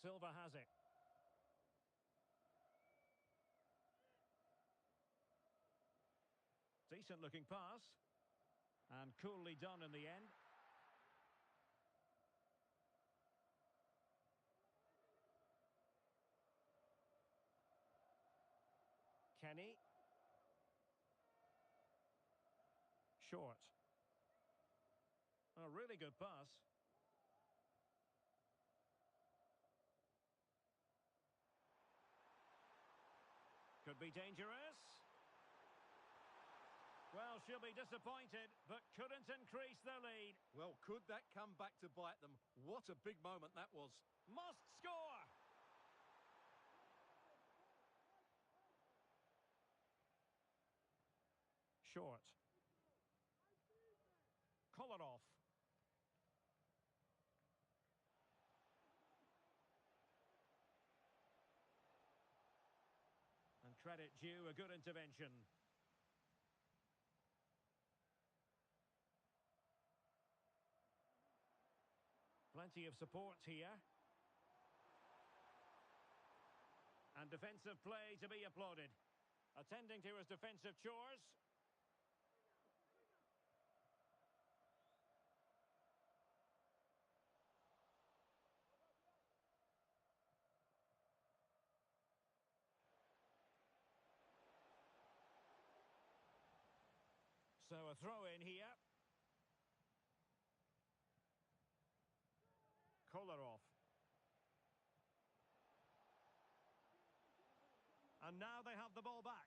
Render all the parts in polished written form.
Silva has it. Decent looking pass. And coolly done in the end. Kenny. Short. A really good pass. Could be dangerous. Well, she'll be disappointed, but couldn't increase their lead. Well, could that come back to bite them? What a big moment that was. Must score! Short. Kolarov. And credit due, a good intervention. Plenty of support here. And defensive play to be applauded. Attending to his defensive chores. So a throw in here. Kolarov. And now they have the ball back.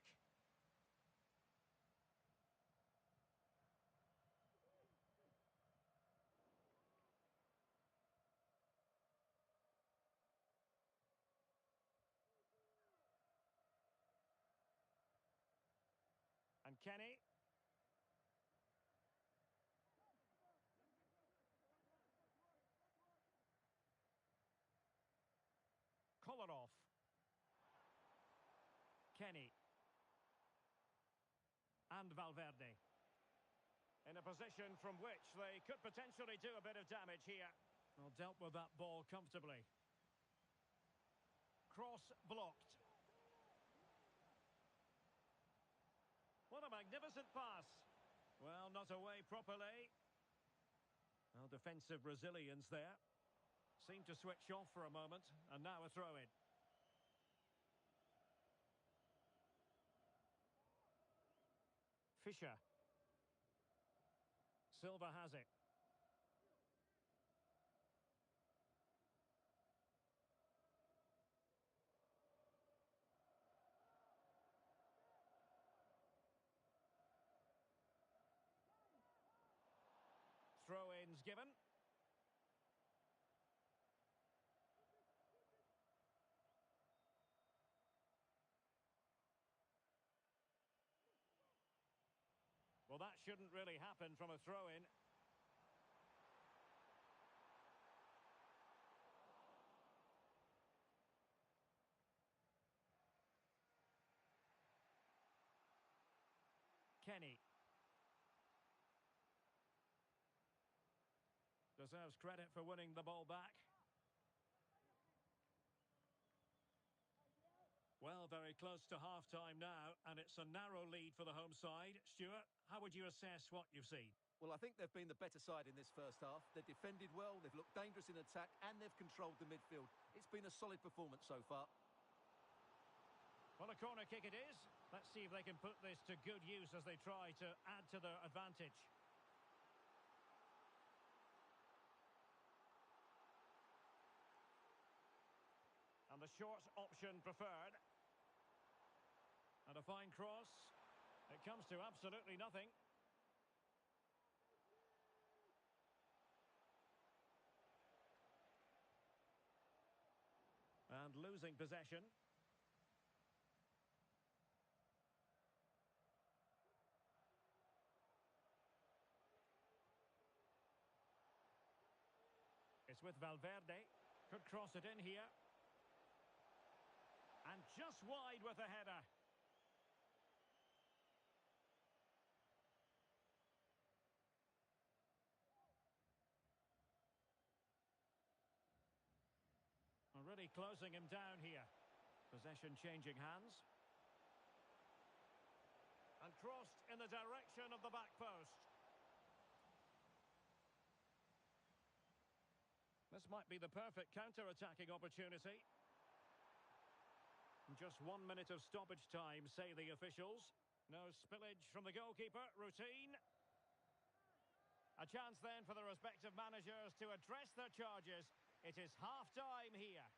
And Kenny. Kolarov. Kenny. And Valverde. In a position from which they could potentially do a bit of damage here. Well, dealt with that ball comfortably. Cross blocked. What a magnificent pass. Well, not away properly. Well, defensive resilience there. Seemed to switch off for a moment, and now a throw-in. Fischer. Silva has it. Throw-ins given. Well, that shouldn't really happen from a throw-in. Kenny. Deserves credit for winning the ball back. Well, very close to half-time now, and it's a narrow lead for the home side. Stuart, how would you assess what you've seen? Well, I think they've been the better side in this first half. They've defended well, they've looked dangerous in attack, and they've controlled the midfield. It's been a solid performance so far. Well, a corner kick it is. Let's see if they can put this to good use as they try to add to their advantage. And the short option preferred. And a fine cross. It comes to absolutely nothing. And losing possession. It's with Valverde. Could cross it in here. And just wide with a header. Really really closing him down here. Possession changing hands. And crossed in the direction of the back post. This might be the perfect counter-attacking opportunity. Just 1 minute of stoppage time, say the officials. No spillage from the goalkeeper, routine. A chance then for the respective managers to address their charges. It is half-time here.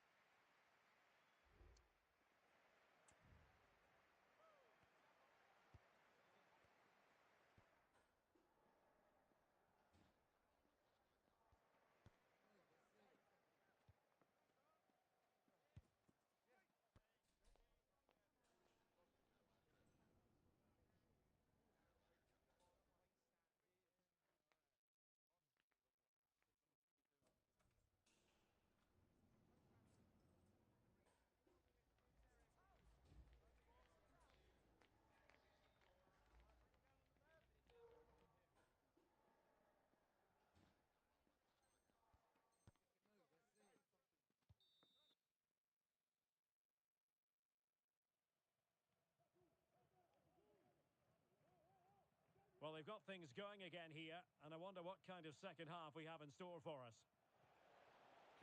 Well, they've got things going again here, and I wonder what kind of second half we have in store for us.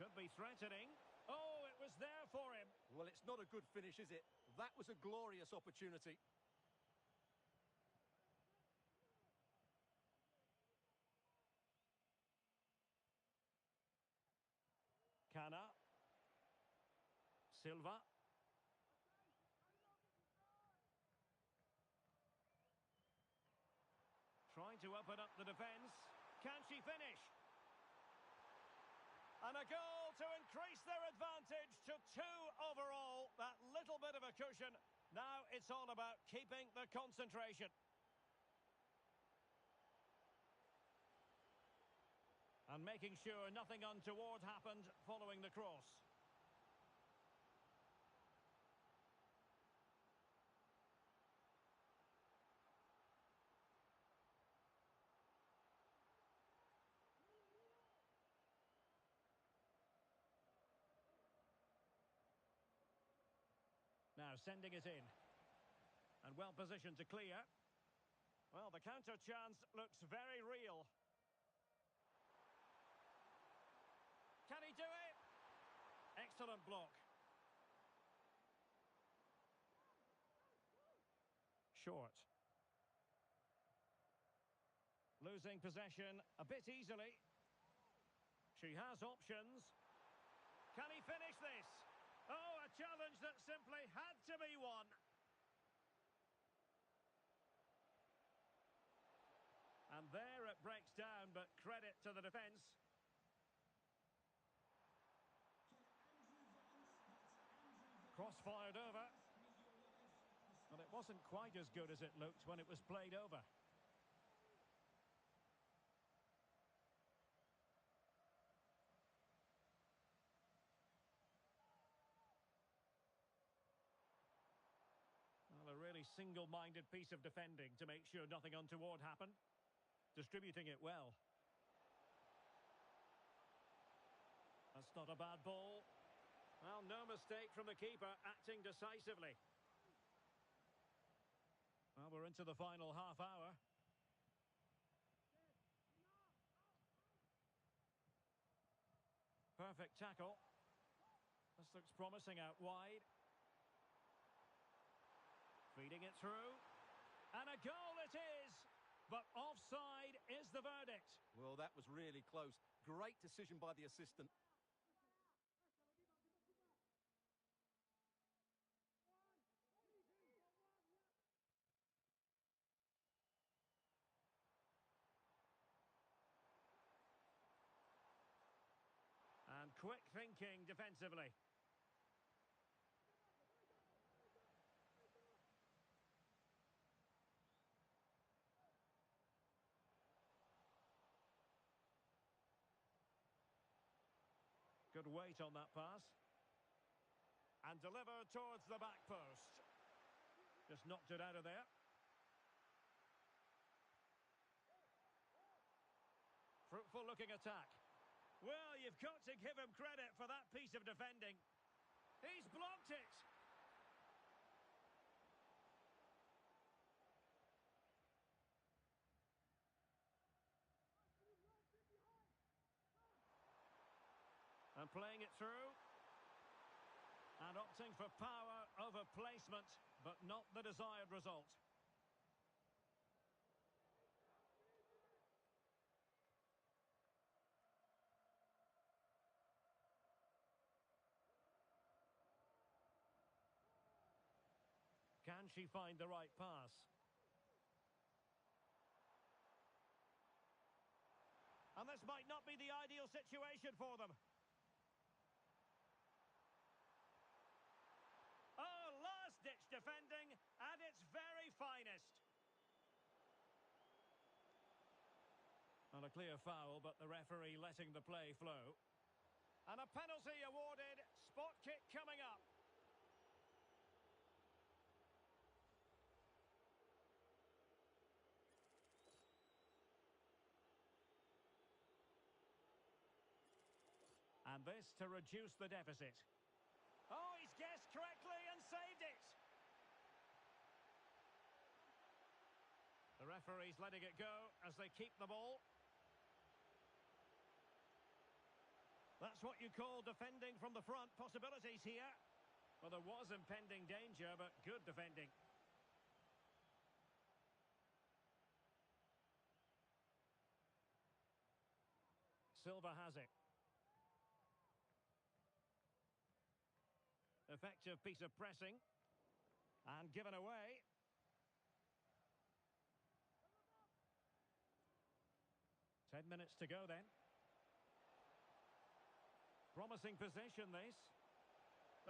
Could be threatening. Oh, it was there for him. Well, it's not a good finish, is it? That was a glorious opportunity. Cana. Silva. Trying to open up the defence. Can she finish? And a goal to increase their advantage to 2 overall. That little bit of a cushion. Now it's all about keeping the concentration. And making sure nothing untoward happened following the cross. Now sending it in. And well positioned to clear. Well, the counter chance looks very real. Can he do it? Excellent block. Short. Losing possession a bit easily. She has options. Can he finish this? Oh, a challenge that simply had to be won. And there it breaks down, but credit to the defence. Cross fired over. Well, it wasn't quite as good as it looked when it was played over. Well, a really single-minded piece of defending to make sure nothing untoward happened. Distributing it well. That's not a bad ball. Well, no mistake from the keeper, acting decisively. Well, we're into the final half hour. Perfect tackle. This looks promising out wide. Feeding it through. And a goal it is! But offside is the verdict. Well, that was really close. Great decision by the assistant. And quick thinking defensively. Good weight on that pass. And delivered towards the back post. Just knocked it out of there. Fruitful looking attack. Well, you've got to give him credit for that piece of defending. He's blocked it. And playing it through. And opting for power over placement, but not the desired result. Can she find the right pass? And this might not be the ideal situation for them. Oh, last-ditch defending at its very finest. And a clear foul, but the referee letting the play flow. And a penalty awarded. Spot kick coming up. And this to reduce the deficit. Oh, he's guessed correctly and saved it. The referee's letting it go as they keep the ball. That's what you call defending from the front. Possibilities here. Well, there was impending danger, but good defending. Silva has it. Effective piece of pressing. And given away. Ten minutes to go then. Promising position this.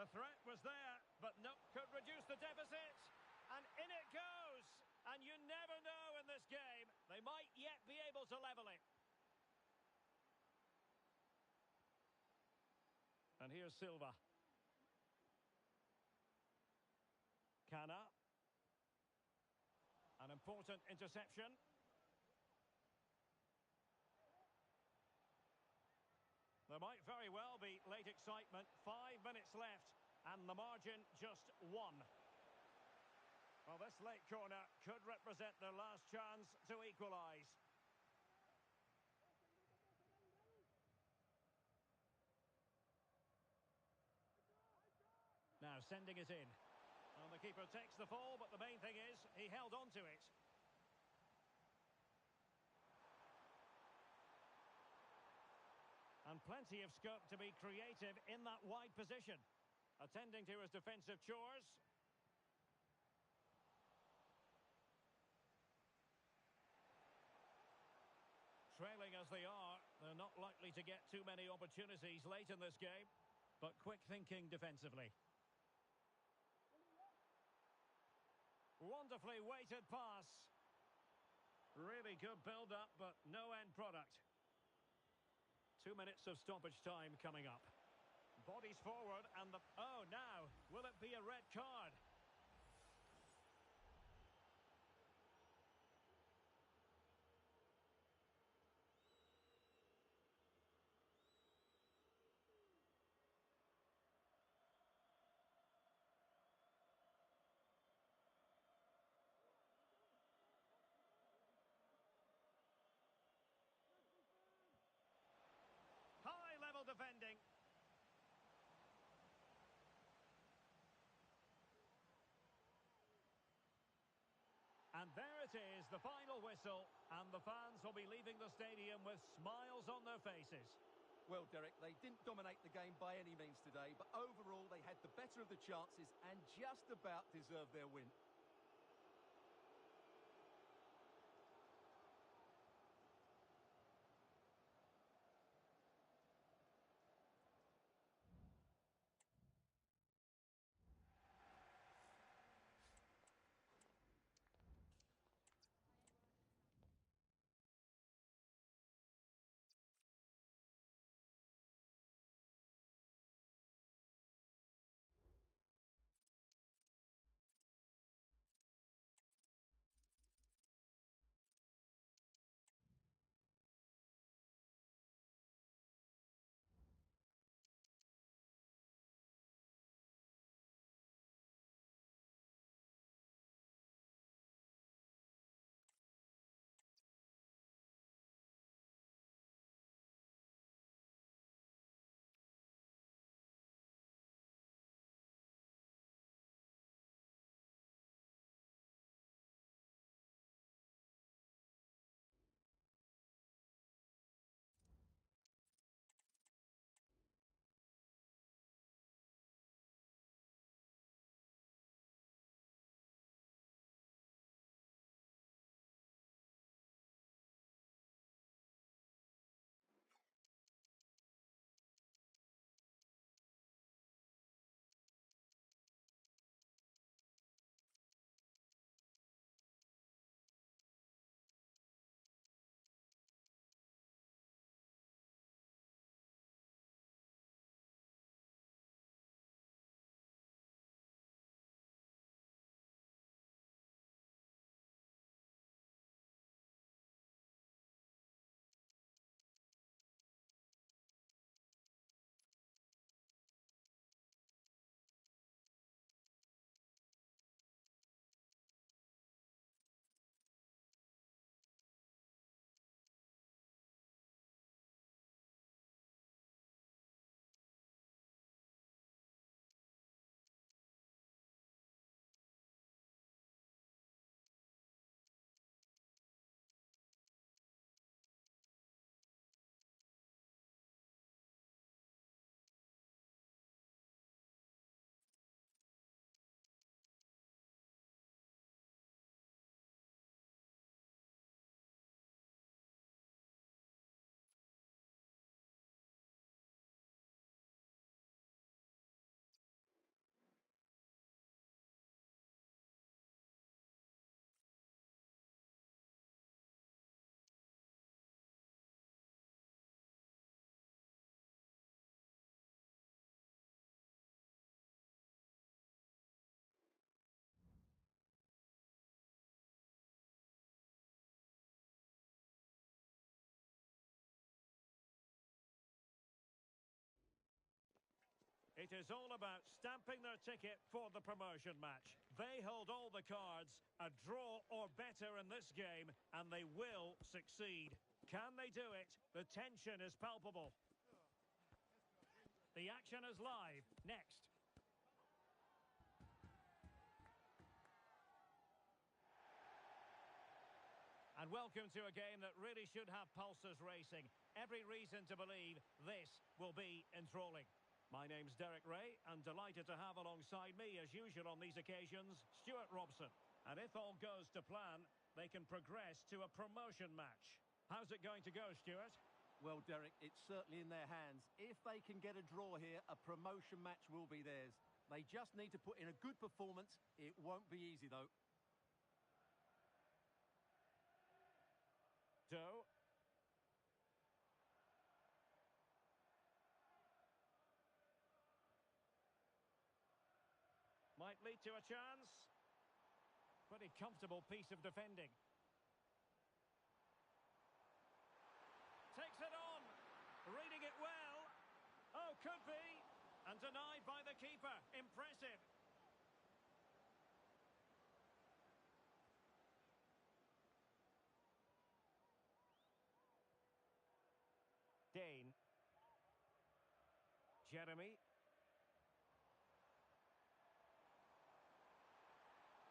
The threat was there, but no, could reduce the deficit. And in it goes. And you never know in this game. They might yet be able to level it. And here's Silva. Kana. An important interception. There might very well be late excitement. 5 minutes left, and the margin just 1. Well, this late corner could represent their last chance to equalise. Now sending it in. And the keeper takes the fall, but the main thing is he held on to it. And plenty of scope to be creative in that wide position. Attending to his defensive chores. Trailing as they are, they're not likely to get too many opportunities late in this game. But quick thinking defensively. Wonderfully weighted pass. Really good build-up, but no end product. 2 minutes of stoppage time coming up. Bodies forward and the... Oh, now, will it be a red card? High-level defending. And there it is, the final whistle, and the fans will be leaving the stadium with smiles on their faces. Well, Derek, they didn't dominate the game by any means today, but overall they had the better of the chances and just about deserved their win. It is all about stamping their ticket for the promotion match. They hold all the cards, a draw or better in this game, and they will succeed. Can they do it? The tension is palpable. The action is live. Next. And welcome to a game that really should have pulses racing. Every reason to believe this will be enthralling. My name's Derek Ray, and delighted to have alongside me, as usual on these occasions, Stuart Robson. And if all goes to plan, they can progress to a promotion match. How's it going to go, Stuart? Well, Derek, it's certainly in their hands. If they can get a draw here, a promotion match will be theirs. They just need to put in a good performance. It won't be easy, though. Doe. Might lead to a chance. Pretty comfortable piece of defending. Takes it on. Reading it well. Oh, could be. And denied by the keeper. Impressive. Dane. Jeremy.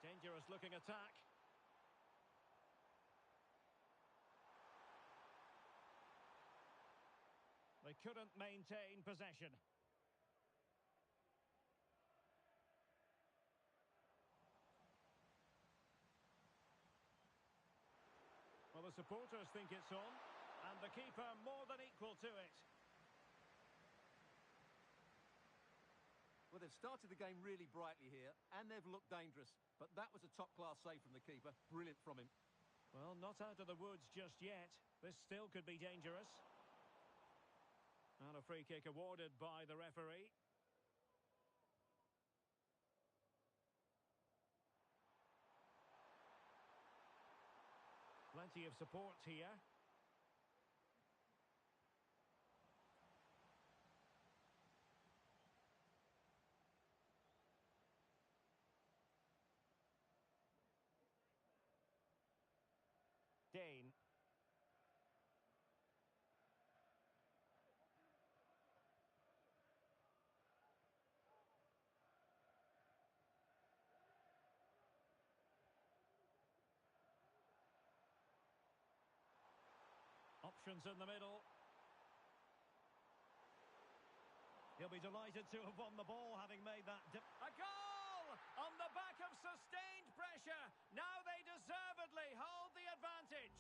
Dangerous looking attack. They couldn't maintain possession. Well, the supporters think it's on, and the keeper more than equal to it. Well, they've started the game really brightly here, and they've looked dangerous. But that was a top-class save from the keeper. Brilliant from him. Well, not out of the woods just yet. This still could be dangerous. And a free kick awarded by the referee. Plenty of support here. Dane. Options in the middle. He'll be delighted to have won the ball, having made that... A goal! On the back of sustained pressure. Now they deservedly hold the advantage.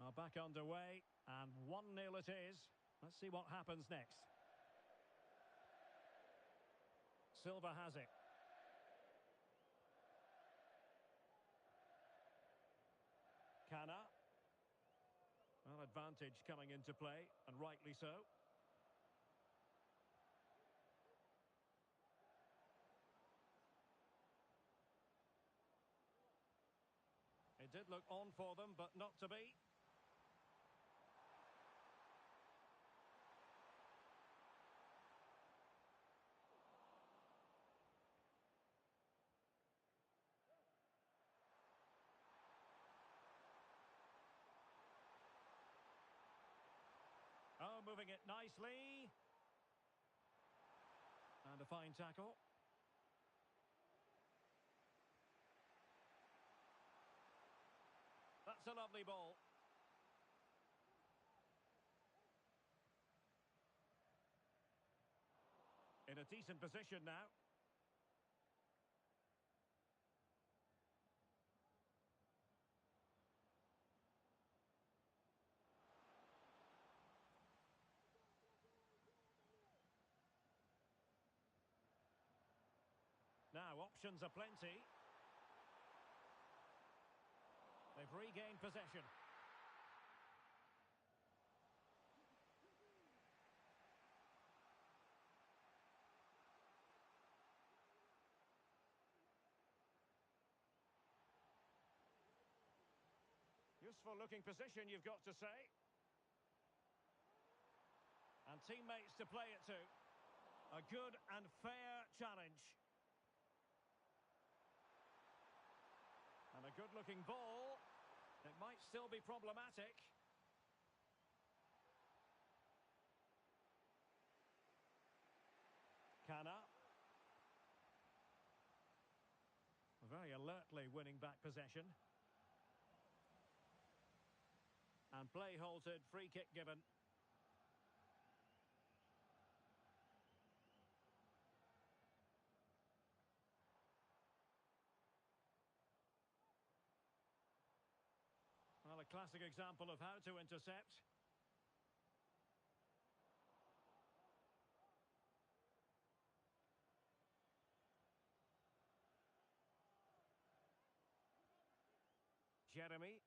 Well, back underway, and 1-0 it is. Let's see what happens next. Silva has it. Cana. Well, advantage coming into play, and rightly so. It did look on for them, but not to be. Oh, moving it nicely. And a fine tackle. That's a lovely ball. In a decent position now. Now, options are plenty. They've regained possession. Useful looking position, you've got to say. And teammates to play it to. A good and fair challenge. And a good-looking ball. It might still be problematic. Kana. Very alertly winning back possession. And play halted, free kick given. Well, a classic example of how to intercept. Jeremy.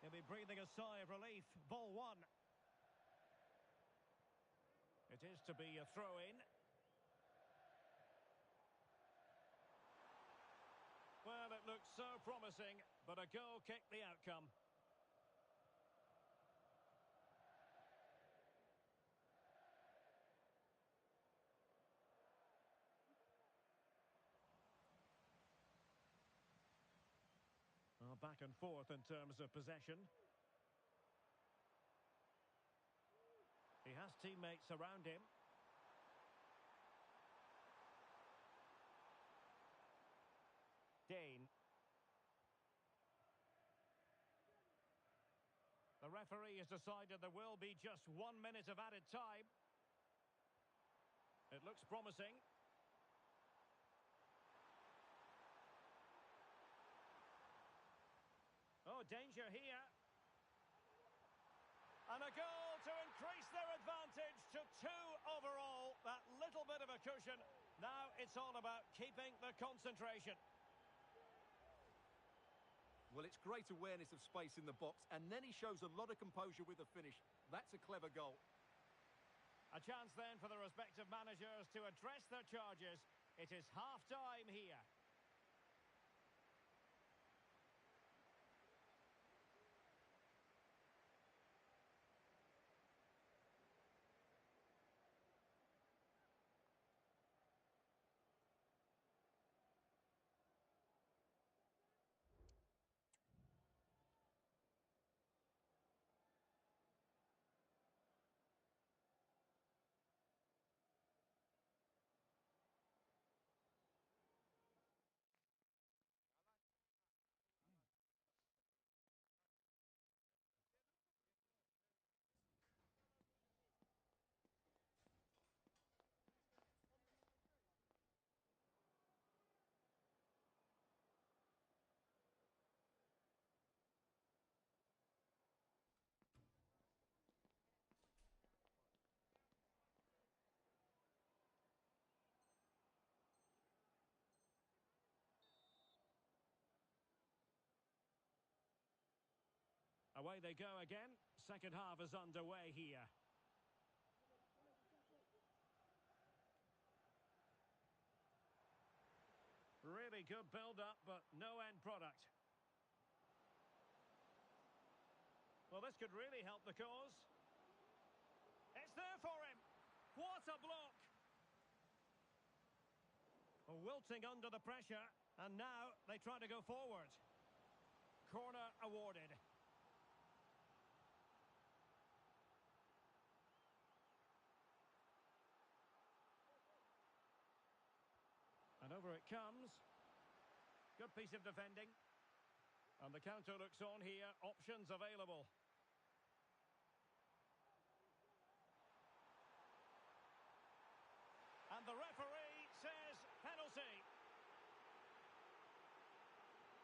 He'll be breathing a sigh of relief. Ball one. It is to be a throw-in. Well, it looks so promising, but a goal kicked the outcome. Well, back and forth in terms of possession. He has teammates around him. Dane. The referee has decided there will be just 1 minute of added time. It looks promising. Oh, danger here. And a goal to increase their advantage to 2 overall. That little bit of a cushion. Now it's all about keeping the concentration. Well, it's great awareness of space in the box, and then he shows a lot of composure with the finish. That's a clever goal. A chance then for the respective managers to address their charges. It is half-time here. Away they go again. Second half is underway here. Really good build-up, but no end product. Well, this could really help the cause. It's there for him. What a block. Wilting under the pressure, and now they try to go forward. Corner awarded. And over it comes. Good piece of defending. And the counter looks on here. Options available. And the referee says penalty.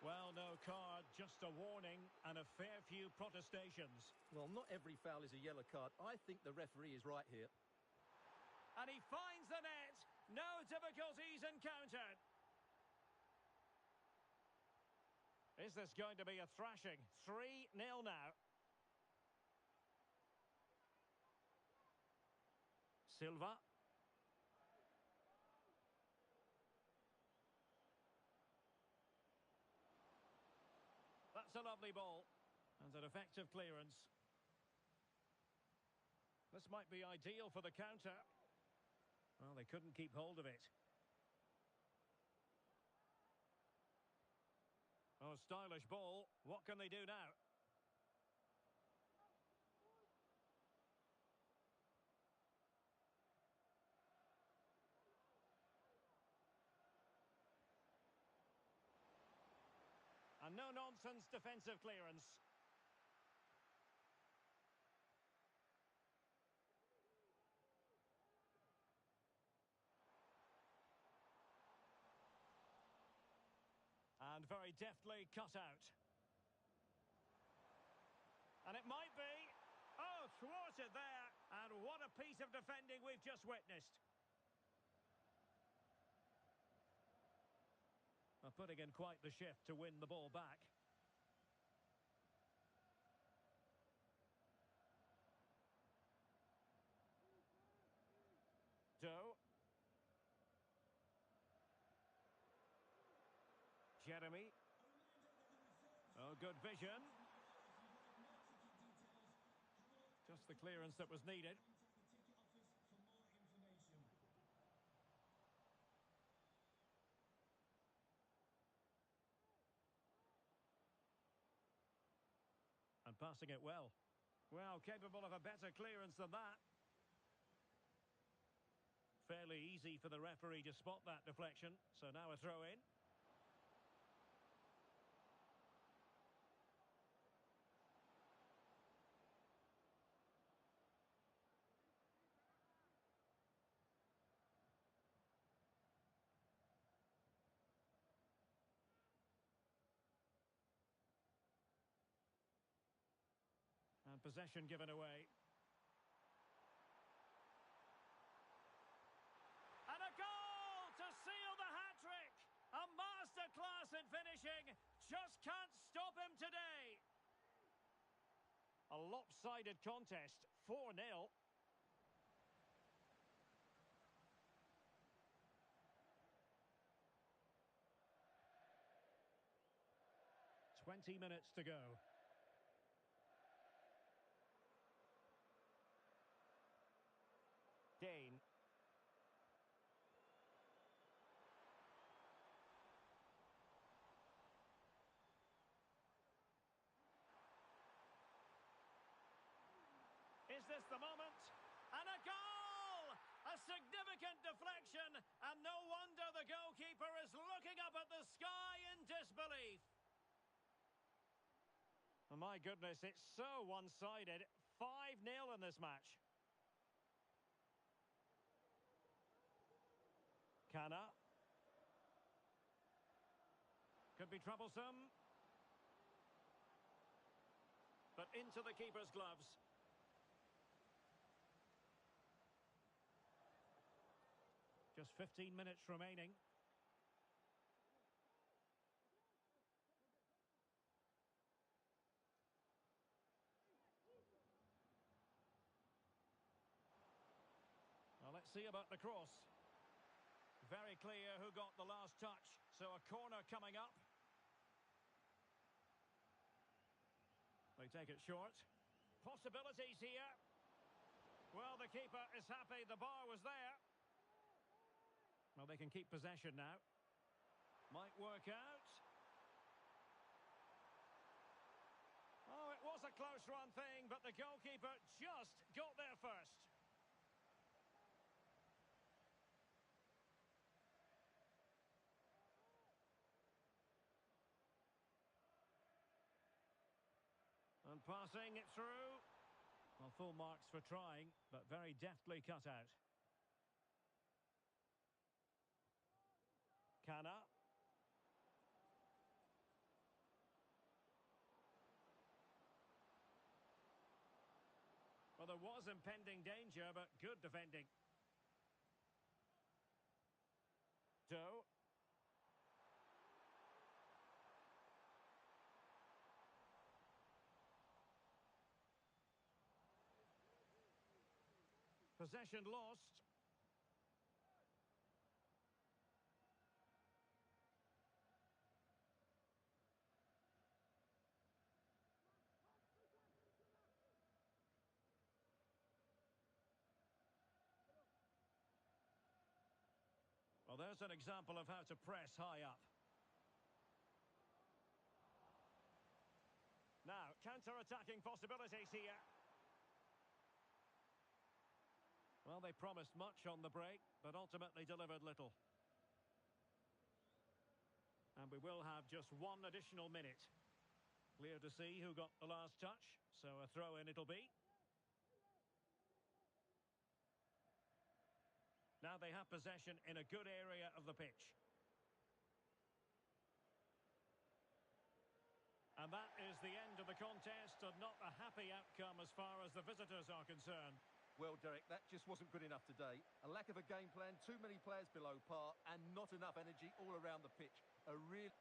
Well, no card, just a warning and a fair few protestations. Well, not every foul is a yellow card. I think the referee is right here. And he finds the net. No difficulties encountered. Is this going to be a thrashing? 3-0 now. Silva. That's a lovely ball. And an effective clearance. This might be ideal for the counter. Well, they couldn't keep hold of it. Oh, stylish ball. What can they do now? A no-nonsense defensive clearance. And very deftly cut out. And it might be. Oh, thwarted there. And what a piece of defending we've just witnessed. Well, putting in quite the shift to win the ball back. Doe. Jeremy. Oh, good vision. Just the clearance that was needed. And passing it well. Well, capable of a better clearance than that. Fairly easy for the referee to spot that deflection. So now a throw in. And possession given away. And a goal to seal the hat-trick! A masterclass in finishing. Just can't stop him today. A lopsided contest. 4-0. .20 minutes to go. Dane. Is this the moment? And a goal! A significant deflection, and no wonder the goalkeeper is looking up at the sky in disbelief. Oh, my goodness, it's so one-sided. 5-0 in this match. Kana. Could be troublesome. But into the keeper's gloves. Just 15 minutes remaining. Well, let's see about the cross. Very clear who got the last touch. So a corner coming up. They take it short. Possibilities here. Well, the keeper is happy the bar was there. Well, they can keep possession now. Might work out. Oh, it was a close run thing, but the goalkeeper just got there first. And passing it through. Well, full marks for trying, but very deftly cut out. Kana. Well, there was impending danger, but good defending. Doe. Possession lost. There's an example of how to press high up. Now, counter-attacking possibilities here. Well, they promised much on the break, but ultimately delivered little. And we will have just one additional minute. Clear to see who got the last touch, so a throw-in it'll be. Now they have possession in a good area of the pitch. And that is the end of the contest, and not a happy outcome as far as the visitors are concerned. Well, Derek, that just wasn't good enough today. A lack of a game plan, too many players below par, and not enough energy all around the pitch. A real...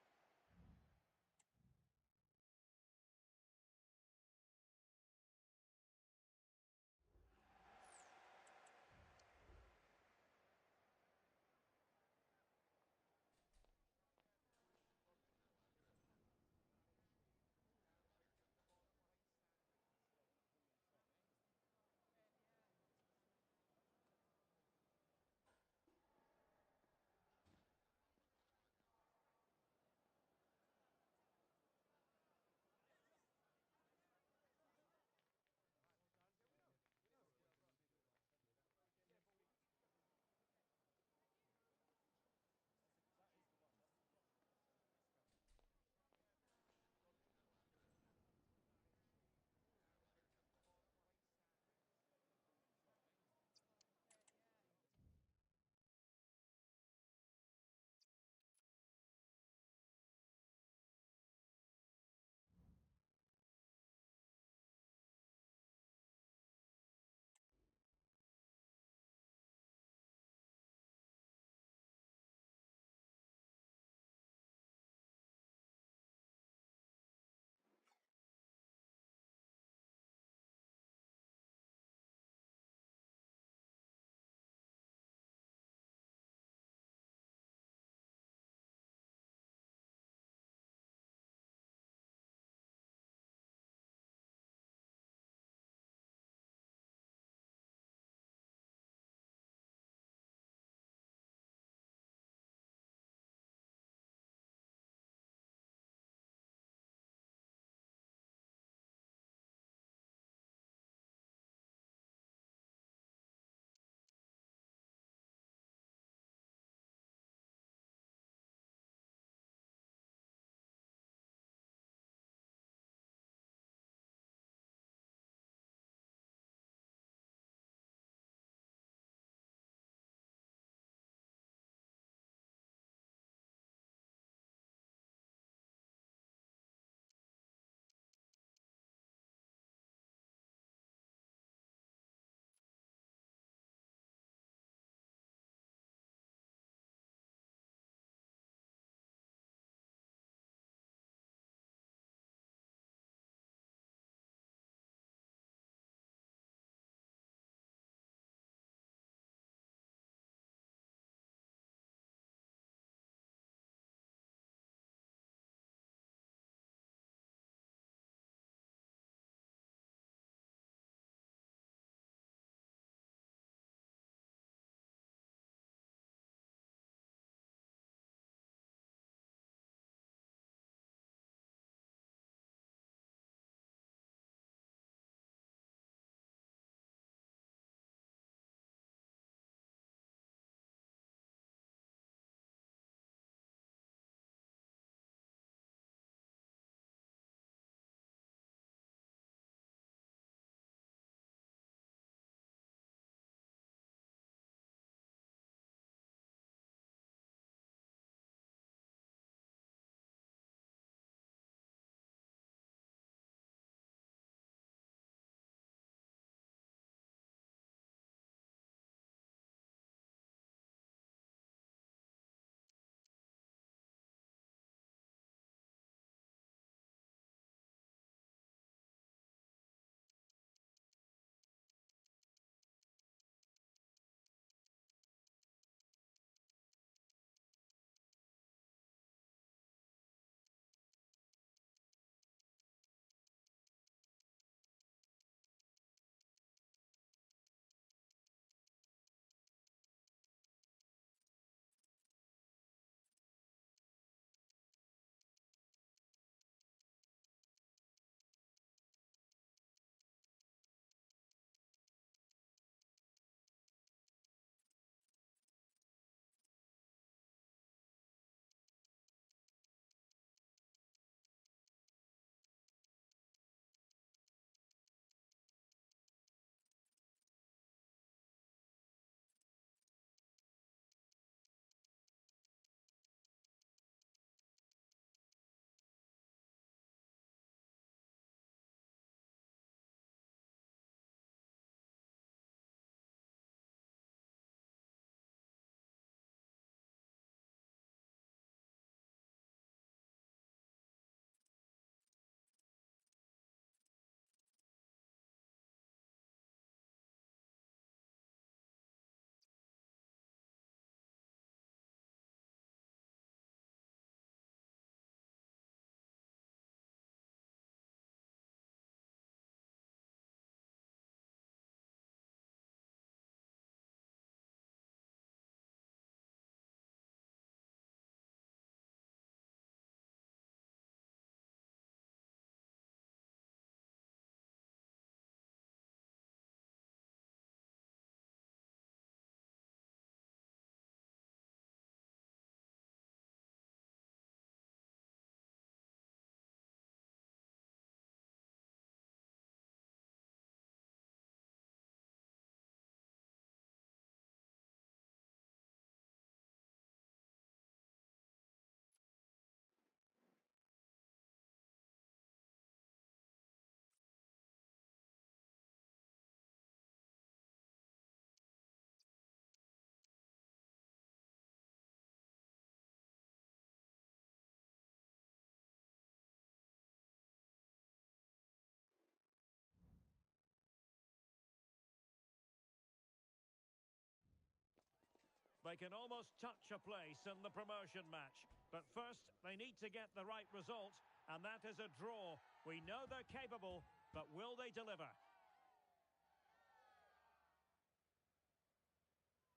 They can almost touch a place in the promotion match. But first, they need to get the right result, and that is a draw. We know they're capable, but will they deliver?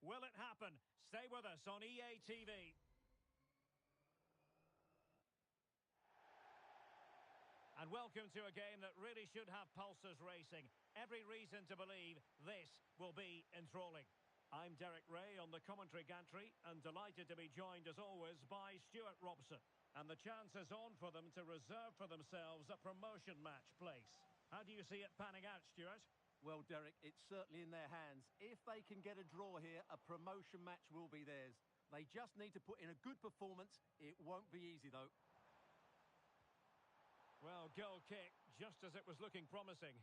Will it happen? Stay with us on EA TV. And welcome to a game that really should have pulses racing. Every reason to believe this will be enthralling. I'm Derek Ray on the commentary gantry and delighted to be joined as always by Stuart Robson. And the chance is on for them to reserve for themselves a promotion match place. How do you see it panning out, Stuart? Well, Derek, it's certainly in their hands. If they can get a draw here, a promotion match will be theirs. They just need to put in a good performance. It won't be easy, though. Well, goal kick, just as it was looking promising.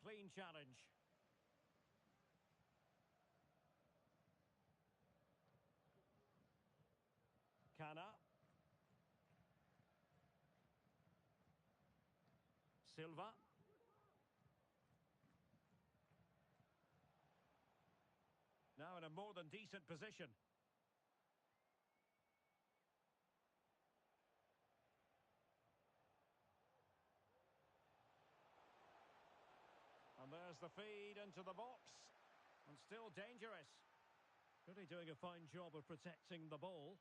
Clean challenge. Cana. Silva. Now in a more than decent position. And there's the feed into the box. And still dangerous. Really doing a fine job of protecting the ball.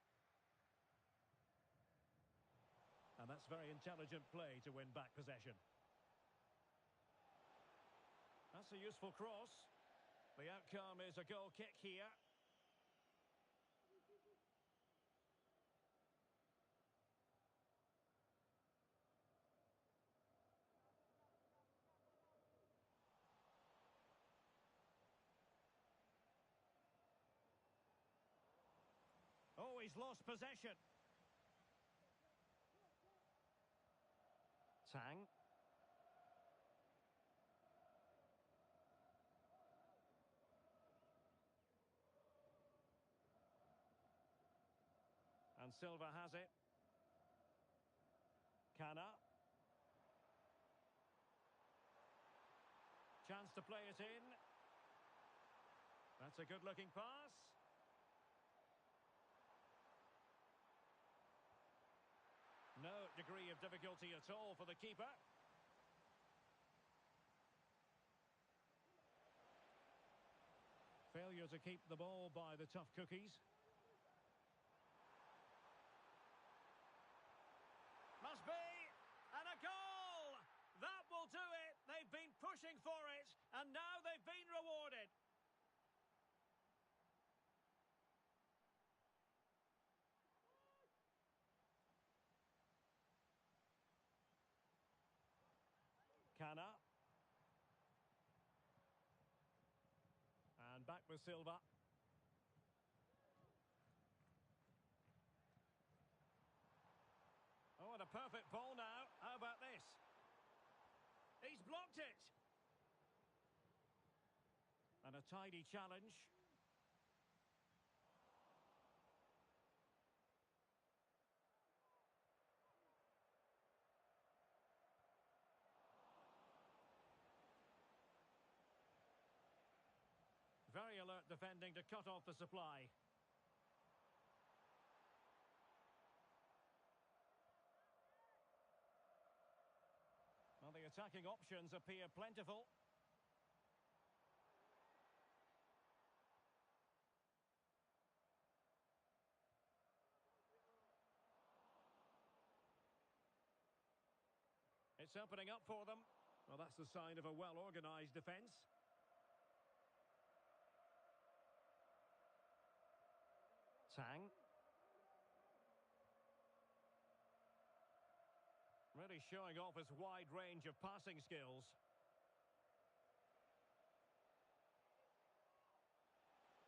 And that's very intelligent play to win back possession. That's a useful cross. The outcome is a goal kick here. Oh, he's lost possession. Tang. And Silva has it. Cana. Chance to play it in. That's a good-looking pass. No degree of difficulty at all for the keeper. Failure to keep the ball by the tough cookies. Must be, and a goal! That will do it. They've been pushing for it, and now they've been rewarded. Cana. And back with Silva. Oh, and a perfect ball now. How about this? He's blocked it. And a tidy challenge. Very alert defending to cut off the supply. Well, the attacking options appear plentiful. It's opening up for them. Well, that's the sign of a well-organised defence. Tang. Really showing off his wide range of passing skills.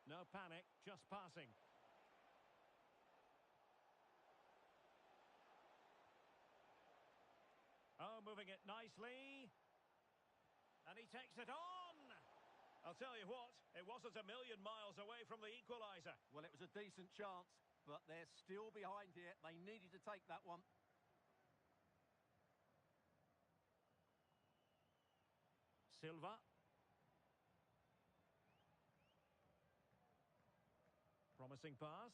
No panic, just passing. Oh, moving it nicely. And he takes it on. I'll tell you what, it wasn't a million miles away from the equaliser. Well, it was a decent chance, but they're still behind here. They needed to take that one. Silva. Promising pass.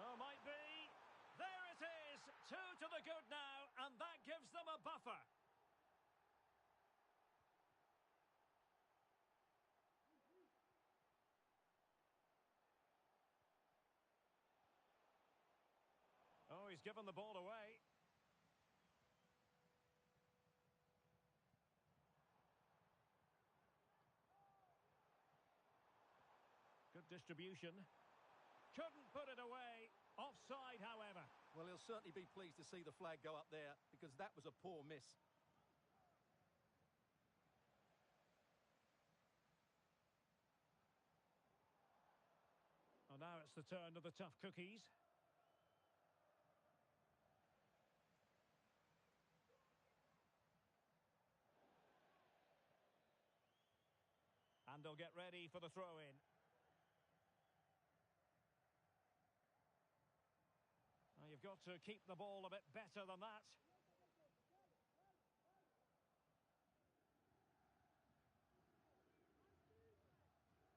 Oh, might be. There it is. Two to the good now, and that gives them a buffer. Oh, he's given the ball away. Good distribution. Couldn't put it away. Offside, however. Well, he'll certainly be pleased to see the flag go up there, because that was a poor miss. Oh, now it's the turn of the tough cookies. And they'll get ready for the throw-in. Now you've got to keep the ball a bit better than that.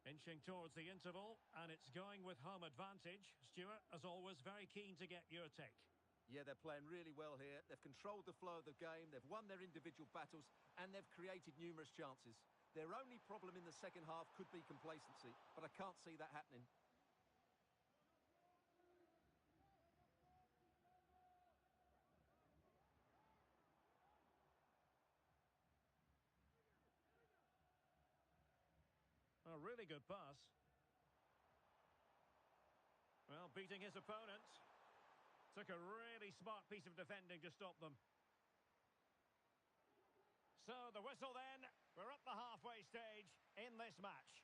Inching towards the interval, and it's going with home advantage. Stuart, as always, very keen to get your take. Yeah, they're playing really well here. They've controlled the flow of the game, they've won their individual battles, and they've created numerous chances. Their only problem in the second half could be complacency, but I can't see that happening. A really good pass. Well, beating his opponent. Took a really smart piece of defending to stop them. So, the whistle then. We're at the halfway stage in this match.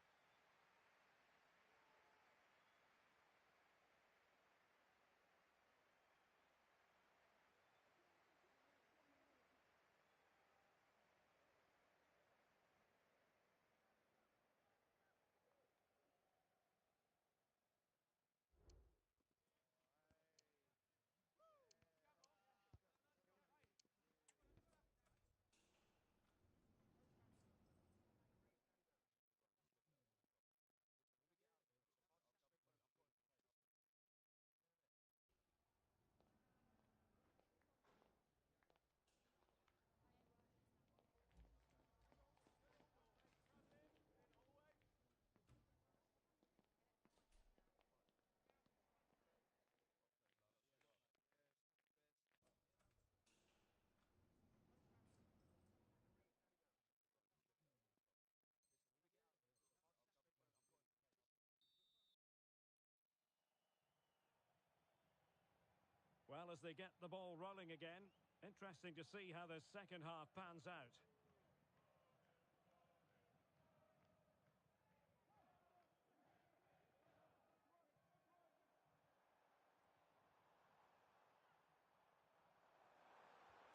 Well, as they get the ball rolling again, interesting to see how the second half pans out.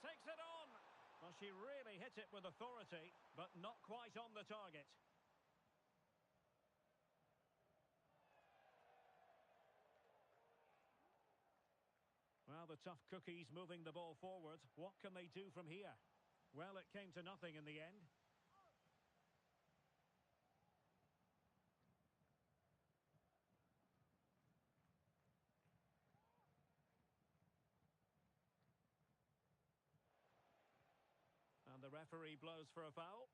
Takes it on. Well, she really hit it with authority, but not quite on the target. Well, the tough cookies moving the ball forward. What can they do from here? Well, it came to nothing in the end. And the referee blows for a foul.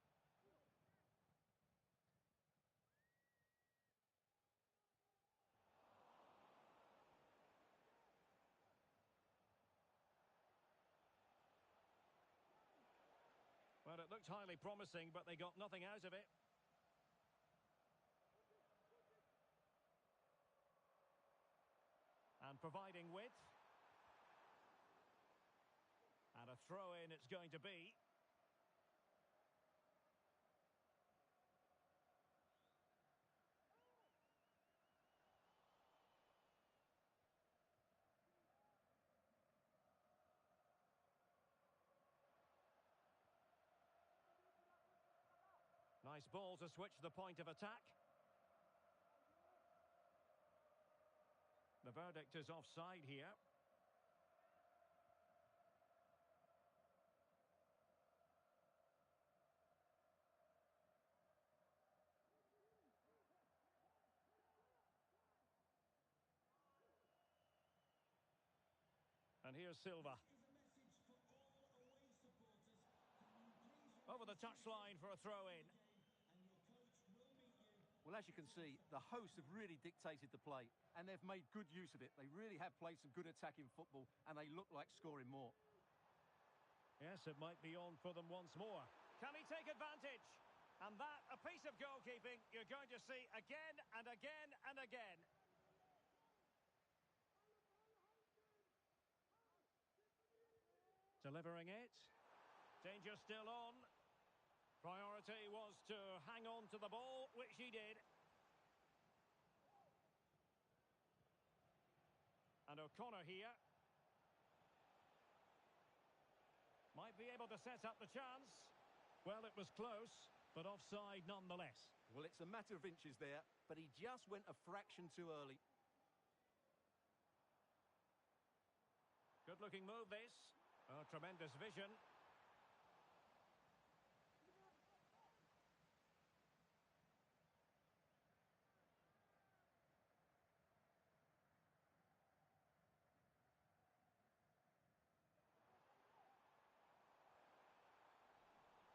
Well, it looked highly promising, but they got nothing out of it. And providing width. And a throw-in it's going to be. Nice ball to switch the point of attack. The verdict is offside here. And here's Silva. Over the touchline for a throw-in. Well, as you can see, the hosts have really dictated the play, and they've made good use of it. They really have played some good attacking football, and they look like scoring more. Yes, it might be on for them once more. Can he take advantage? And that, a piece of goalkeeping you're going to see again and again and again. Delivering it. Danger still on. Priority was to hang on to the ball, which he did. And O'Connor here. Might be able to set up the chance. Well, it was close, but offside nonetheless. Well, it's a matter of inches there, but he just went a fraction too early. Good-looking move, this. Oh, tremendous vision.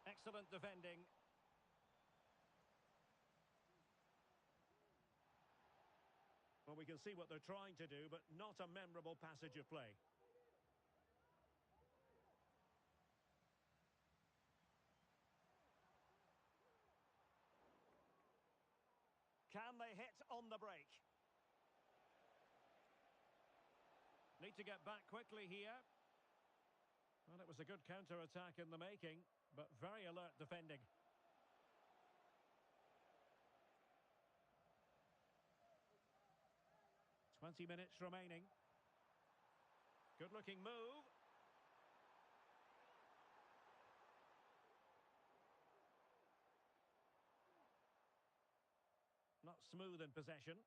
Excellent defending. Well, we can see what they're trying to do, but not a memorable passage of play. Can they hit on the break? Need to get back quickly here. Well, it was a good counter-attack in the making, but very alert defending. "20 minutes remaining. Good-looking move. Not smooth in possession.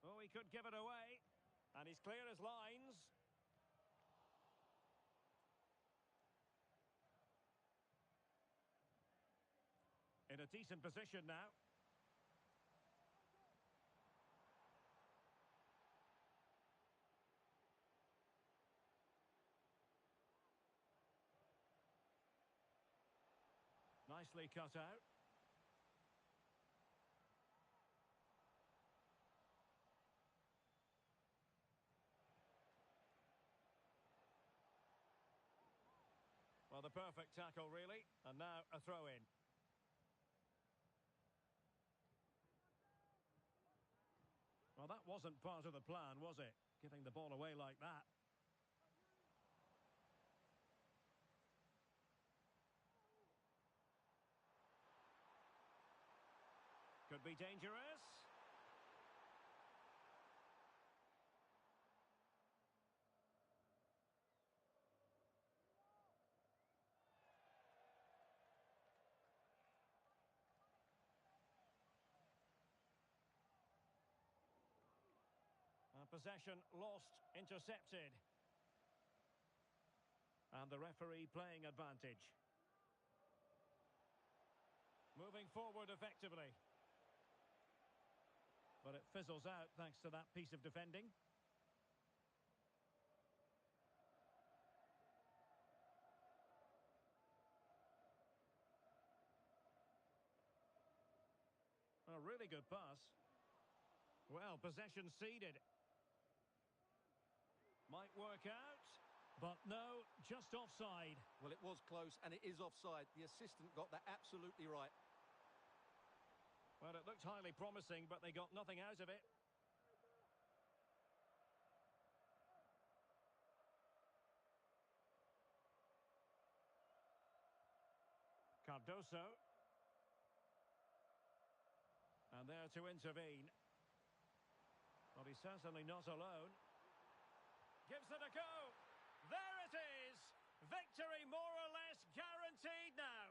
Oh, he could give it away. And he's clear as lines. In a decent position now. Nicely cut out. Well, the perfect tackle, really. And now a throw-in. Well, that wasn't part of the plan, was it? Giving the ball away like that. Could be dangerous. Possession lost, intercepted. And the referee playing advantage. Moving forward effectively. But it fizzles out thanks to that piece of defending. A really good pass. Well, possession ceded. Might work out, but no, just offside. Well, it was close, and it is offside. The assistant got that absolutely right. Well, it looked highly promising, but they got nothing out of it. Cardoso. And there to intervene. But he's certainly not alone. Gives it a go. There it is. Victory more or less guaranteed now.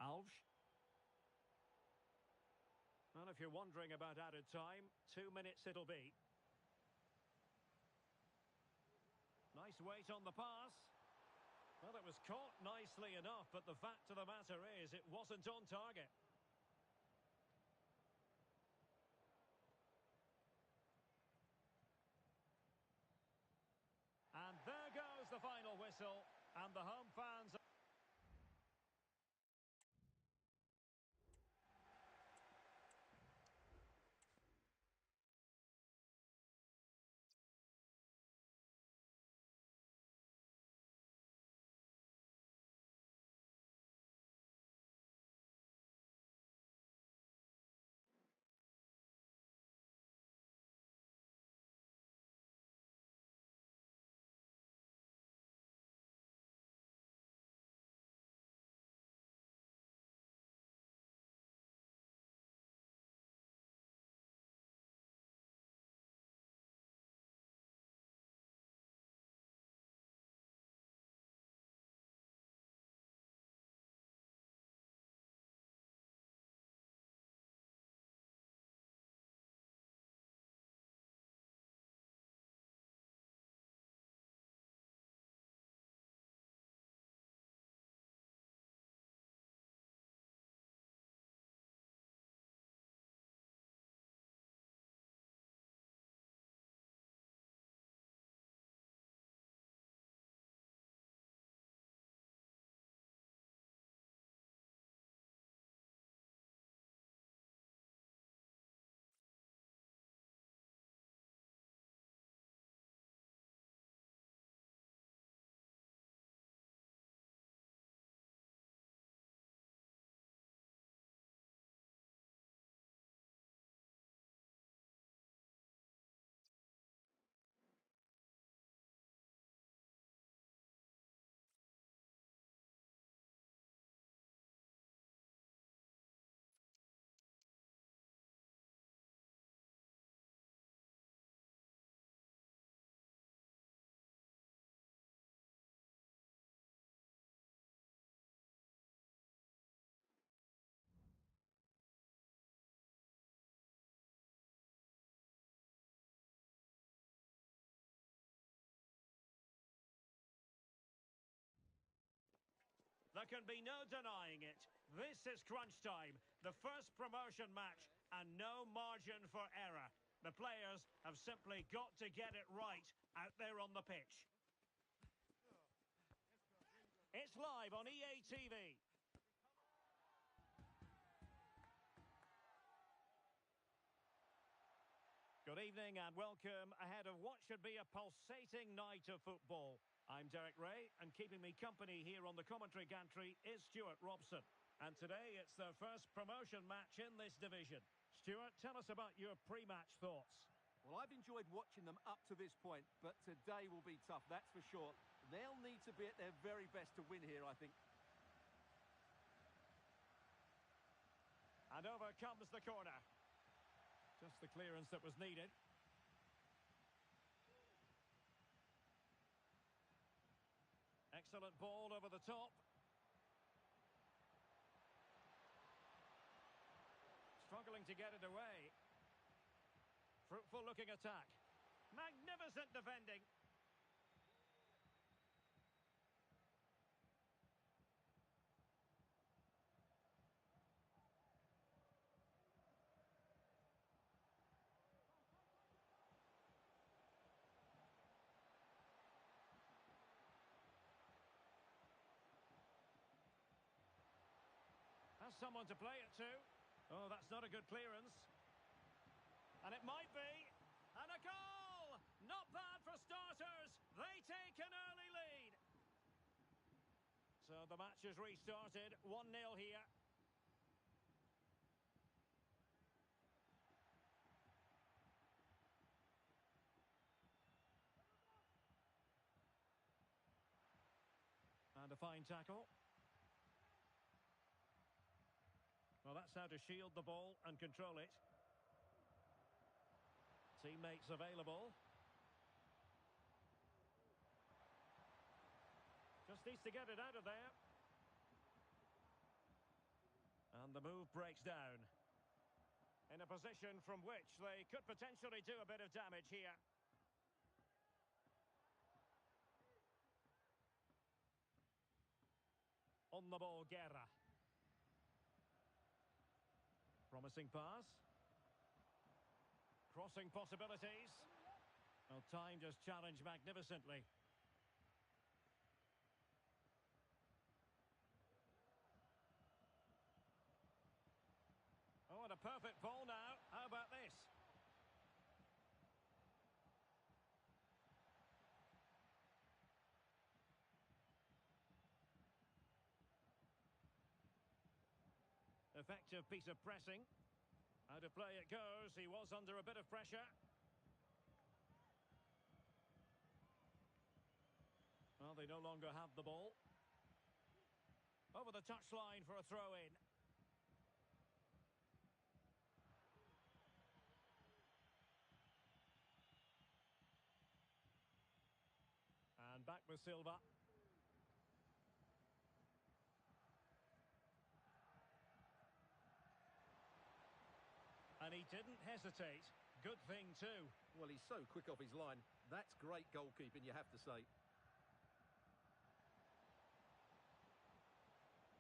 Alves. Well, if you're wondering about added time, 2 minutes it'll be. Nice weight on the pass. Well, it was caught nicely enough, but the fact of the matter is it wasn't on target. And there goes the final whistle, and the home fans... There can be no denying it. This is crunch time, the first promotion match, and no margin for error. The players have simply got to get it right out there on the pitch. It's live on EA TV. Good evening and welcome ahead of what should be a pulsating night of football. I'm Derek Ray, and keeping me company here on the commentary gantry is Stuart Robson. And today it's their first promotion match in this division. Stuart, tell us about your pre-match thoughts. Well, I've enjoyed watching them up to this point, but today will be tough, that's for sure. They'll need to be at their very best to win here, I think. And over comes the corner. Just the clearance that was needed. Excellent ball over the top. Struggling to get it away. Fruitful looking attack. Magnificent defending. Has someone to play it to. Oh, that's not a good clearance. And it might be. And a goal! Not bad for starters. They take an early lead. So the match is restarted. 1-0 here. And a fine tackle. Well, that's how to shield the ball and control it. Teammates available. Just needs to get it out of there. And the move breaks down. In a position from which they could potentially do a bit of damage here. On the ball, Guerra. Promising pass. Crossing possibilities. Well, time just challenged magnificently. Oh, and a perfect ball now. How about this? Effective piece of pressing. How to play it goes. He was under a bit of pressure. Well, they no longer have the ball. Over the touchline for a throw-in. And back with Silva. And he didn't hesitate. Good thing too. Well, he's so quick off his line. That's great goalkeeping, you have to say.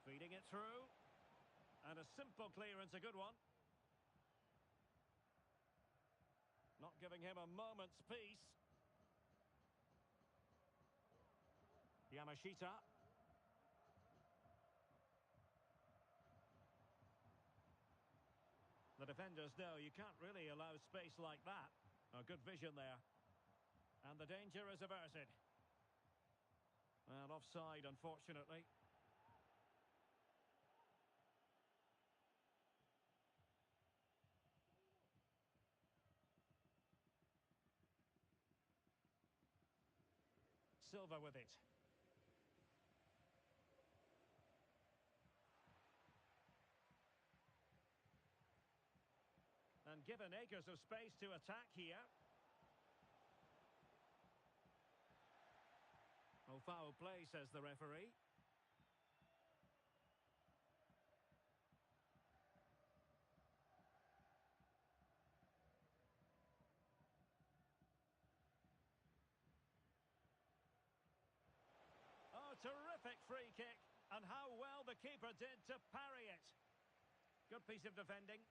Feeding it through. And a simple clearance, a good one. Not giving him a moment's peace. Yamashita. The defenders know you can't really allow space like that. A good vision there. And the danger is averted. Well, offside, unfortunately. Silva with it. And given acres of space to attack here. Oh, foul play, says the referee. Oh, terrific free kick. And how well the keeper did to parry it. Good piece of defending.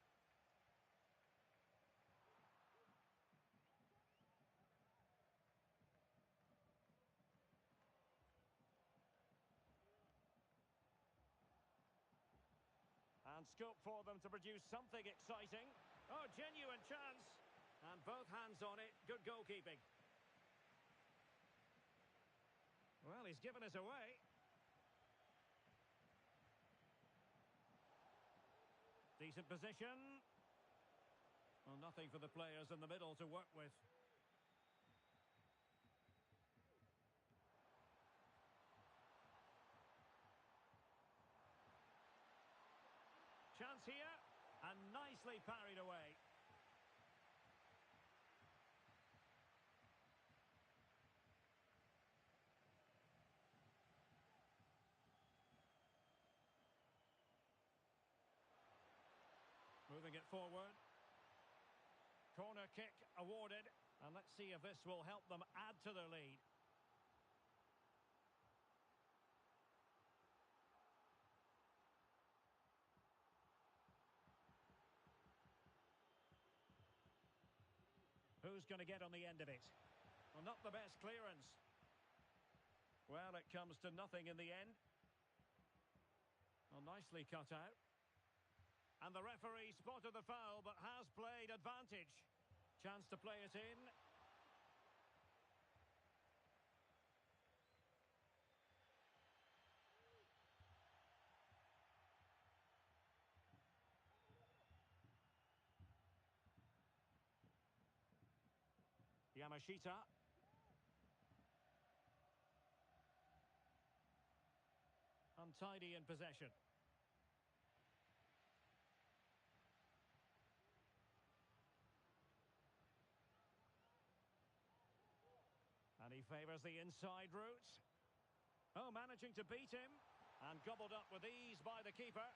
And scope for them to produce something exciting. Oh, genuine chance. And both hands on it. Good goalkeeping. Well, he's given us away. Decent position. Well, nothing for the players in the middle to work with. Chance here, and nicely parried away. Moving it forward. Corner kick awarded, and let's see if this will help them add to their lead. Who's going to get on the end of it? Well, not the best clearance. Well, it comes to nothing in the end. Well, nicely cut out. And the referee spotted the foul, but has played advantage. Chance to play it in. Yamashita. Untidy in possession. And he favours the inside route. Oh, managing to beat him. And gobbled up with ease by the keeper.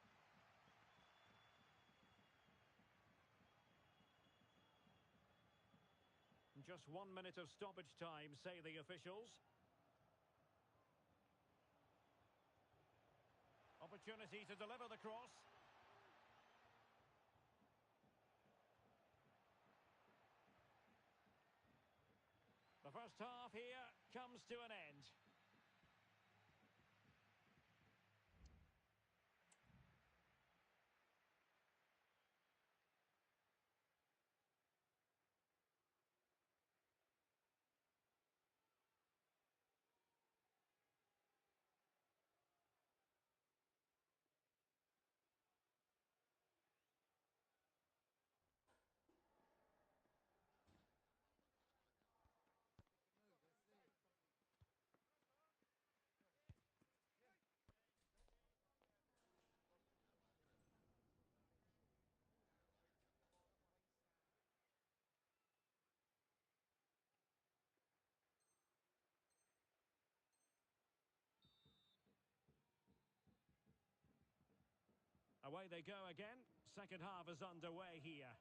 Just 1 minute of stoppage time, say the officials. Opportunity to deliver the cross. The first half here comes to an end. Away they go again. Second half is underway here.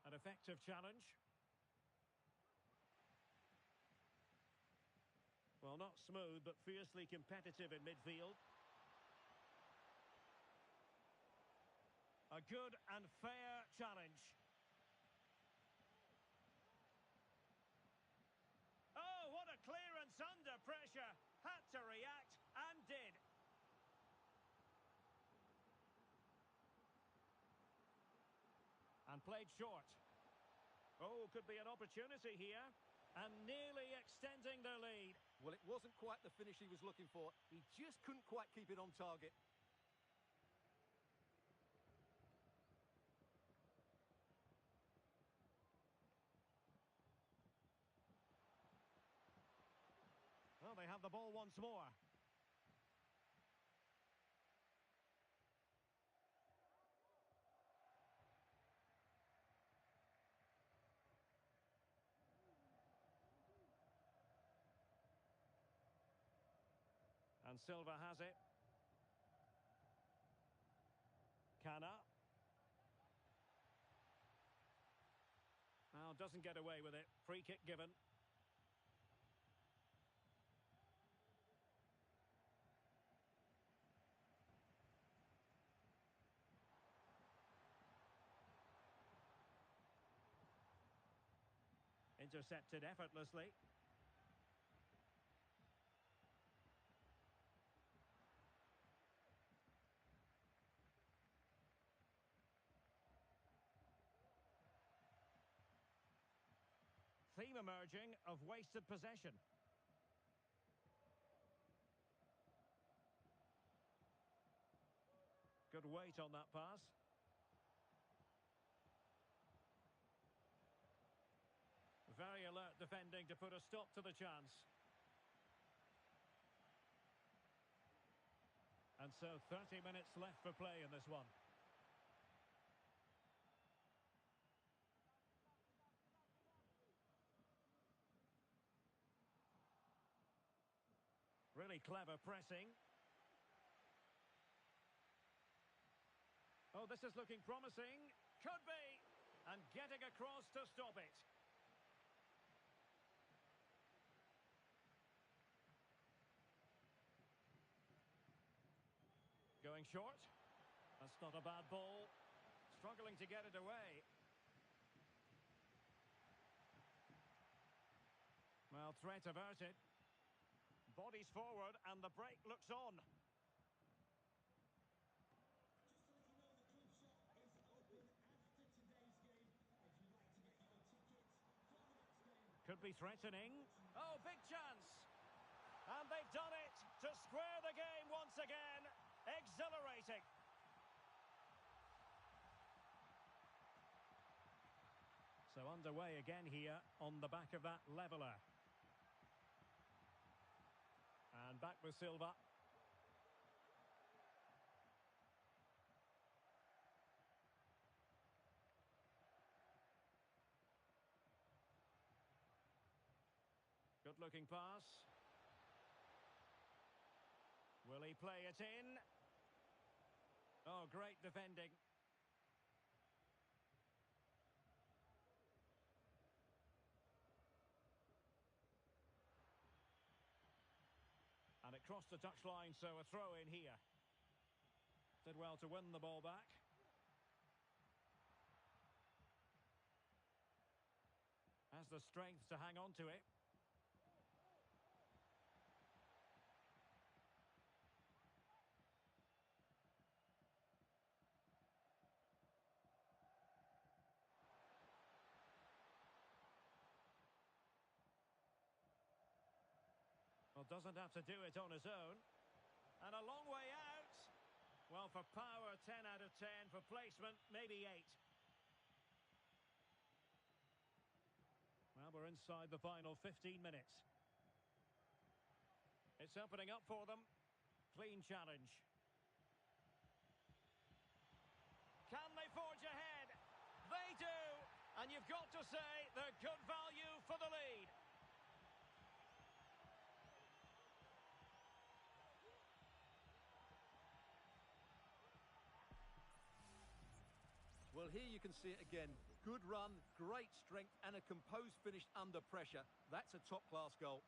An effective challenge. Well, not smooth, but fiercely competitive in midfield. A good and fair challenge. Oh, what a clearance under pressure. Had to react and did. And played short. Oh, could be an opportunity here. And nearly extending their lead. Well, it wasn't quite the finish he was looking for. He just couldn't quite keep it on target. Well, they have the ball once more. And Silva has it. Cana. Now doesn't get away with it. Free kick given. Intercepted effortlessly. Theme emerging of wasted possession. Good weight on that pass. Very alert defending to put a stop to the chance. And so 30 minutes left for play in this one. Really clever pressing. Oh, this is looking promising. Could be. And getting across to stop it. Going short. That's not a bad ball. Struggling to get it away. Well, threat averted. Bodies forward and the break looks on. Just to let you know, the club shop is open after today's game. If you'd like to get your tickets for the next game. Could be threatening. Oh, big chance. And they've done it to square the game once again. Exhilarating. So underway again here on the back of that leveller. And back with Silva. Good looking pass. Will he play it in? Oh, great defending. across the touchline, so a throw in here. Did well to win the ball back. Has the strength to hang on to it. Well, doesn't have to do it on his own. And a long way out. Well, for power, 10 out of 10. For placement, maybe 8. Well, we're inside the final 15 minutes. It's opening up for them. Clean challenge. Can they forge ahead? They do. And you've got to say they're good value for the lead. Well, here you can see it again. Good run, great strength, and a composed finish under pressure. That's a top-class goal.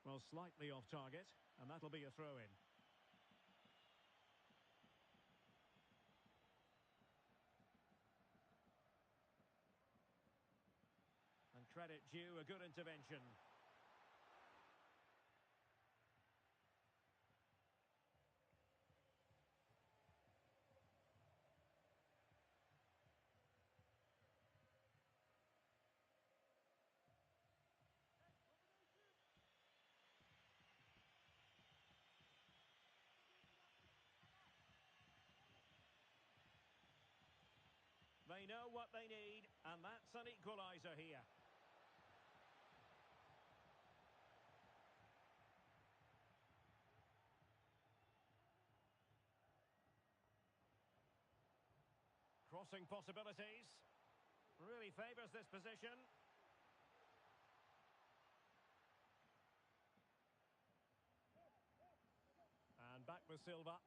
Well, slightly off target, and that'll be a throw-in. And credit due, a good intervention. They know what they need, and that's an equaliser here. Crossing possibilities. Really favours this position. And back with Silva.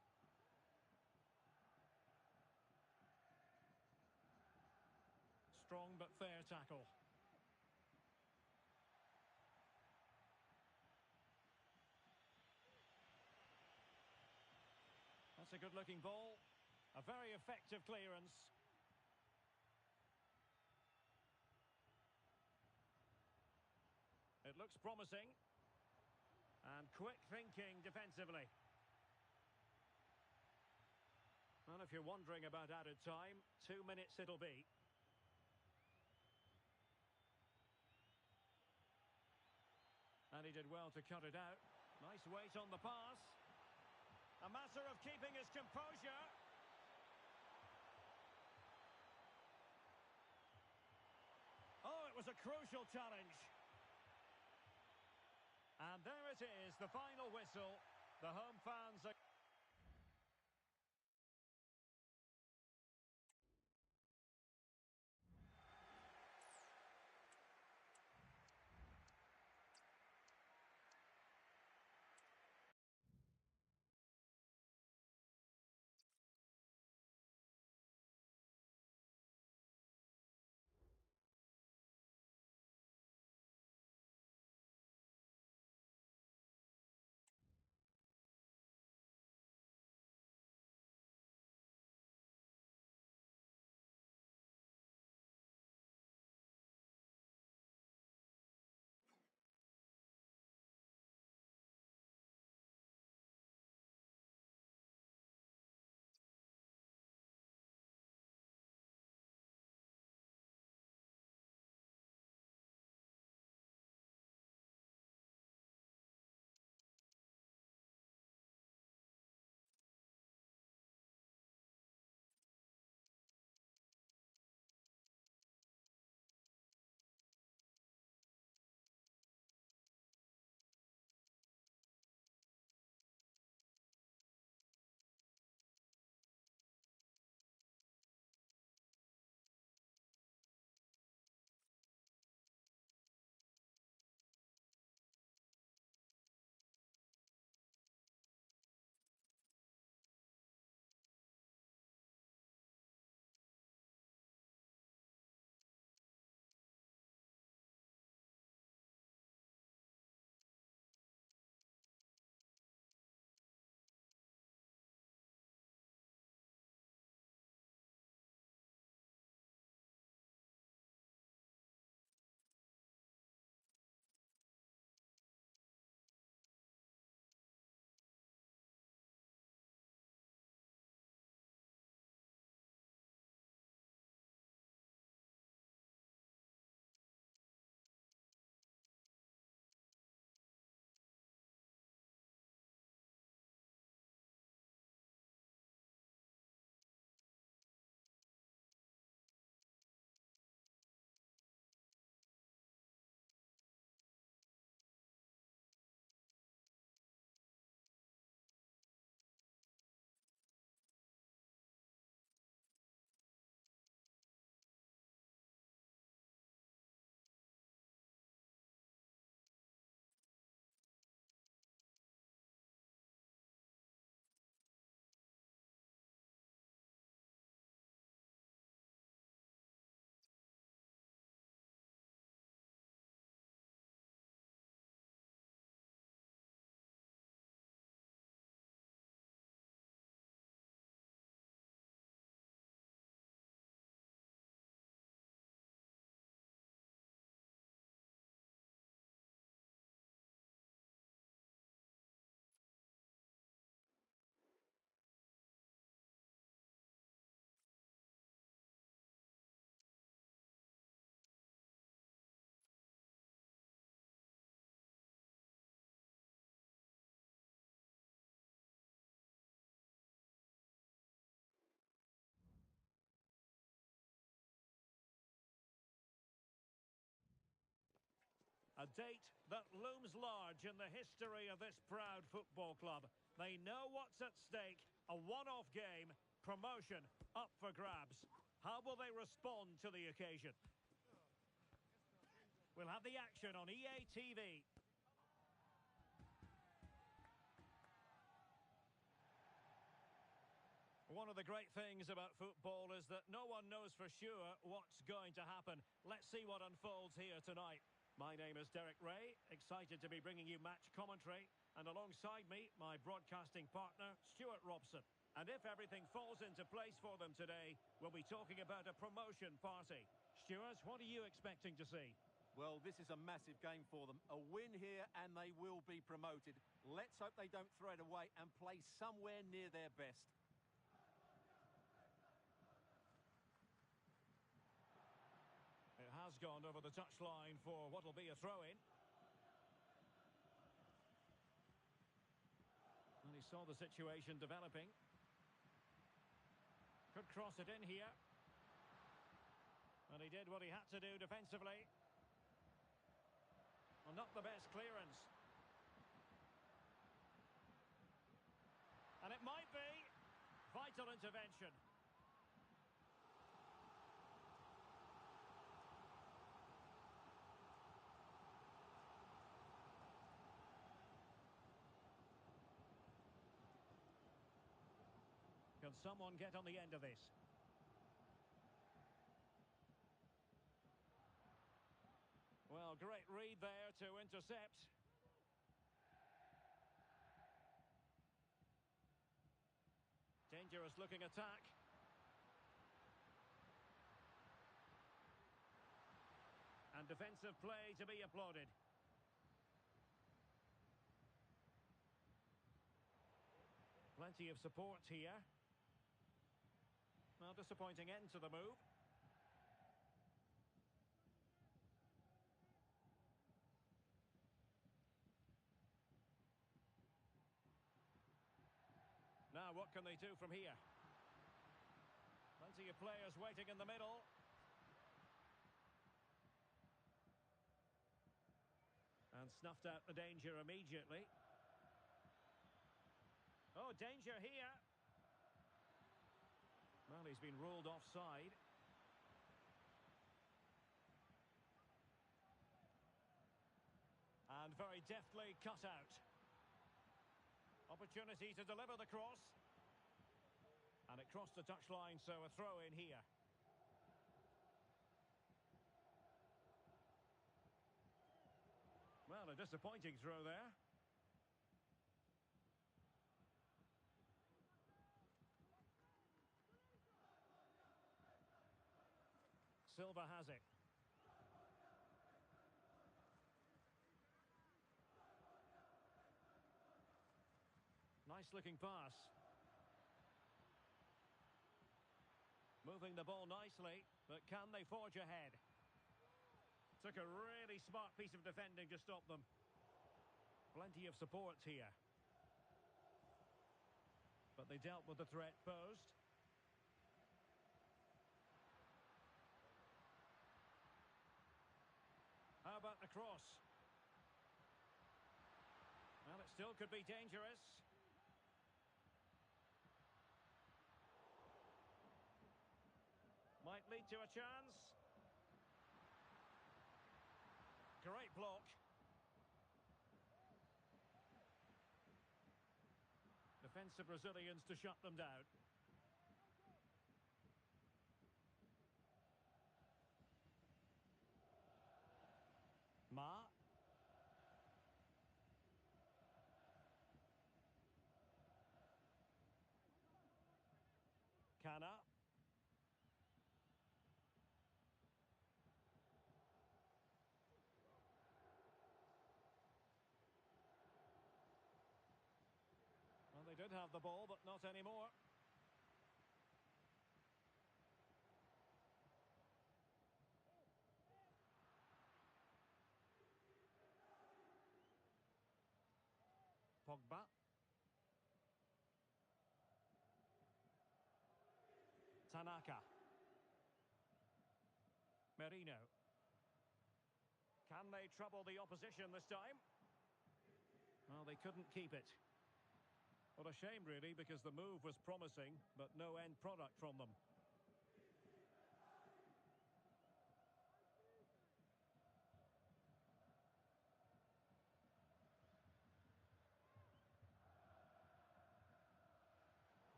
Strong but fair tackle. That's a good-looking ball. A very effective clearance. It looks promising. And quick thinking defensively. Well, if you're wondering about added time, 2 minutes it'll be. And he did well to cut it out. Nice weight on the pass. A matter of keeping his composure. Oh, it was a crucial challenge. And there it is, the final whistle. The home fans are... A date that looms large in the history of this proud football club. They know what's at stake. A one-off game, promotion up for grabs. How will they respond to the occasion? We'll have the action on EA TV. One of the great things about football is that no one knows for sure what's going to happen. Let's see what unfolds here tonight. My name is Derek Ray, excited to be bringing you match commentary. And alongside me, my broadcasting partner, Stuart Robson. And if everything falls into place for them today, we'll be talking about a promotion party. Stuart, what are you expecting to see? Well, this is a massive game for them. A win here and they will be promoted. Let's hope they don't throw it away and play somewhere near their best. It has gone over the touchline for what will be a throw-in. And he saw the situation developing. Could cross it in here. And he did what he had to do defensively. Well, not the best clearance. And it might be vital intervention. Can someone get on the end of this? Well, great read there to intercept. Dangerous looking attack. And defensive play to be applauded. Plenty of support here. Well, disappointing end to the move. Now, what can they do from here? Plenty of players waiting in the middle. And snuffed out the danger immediately. Oh, danger here. Well, he's been ruled offside. And very deftly cut out. Opportunity to deliver the cross. And it crossed the touchline, so a throw in here. Well, a disappointing throw there. Silva has it. Nice looking pass. Moving the ball nicely, but can they forge ahead? Took a really smart piece of defending to stop them. Plenty of support here. But they dealt with the threat posed. How about the cross? Well, it still could be dangerous. Might lead to a chance. Great block. Defensive Brazilians to shut them down. Ma. Kana. Well, they did have the ball, but not anymore. Pogba. Tanaka. Merino. Can they trouble the opposition this time? Well, they couldn't keep it. What a shame, really, because the move was promising, but no end product from them.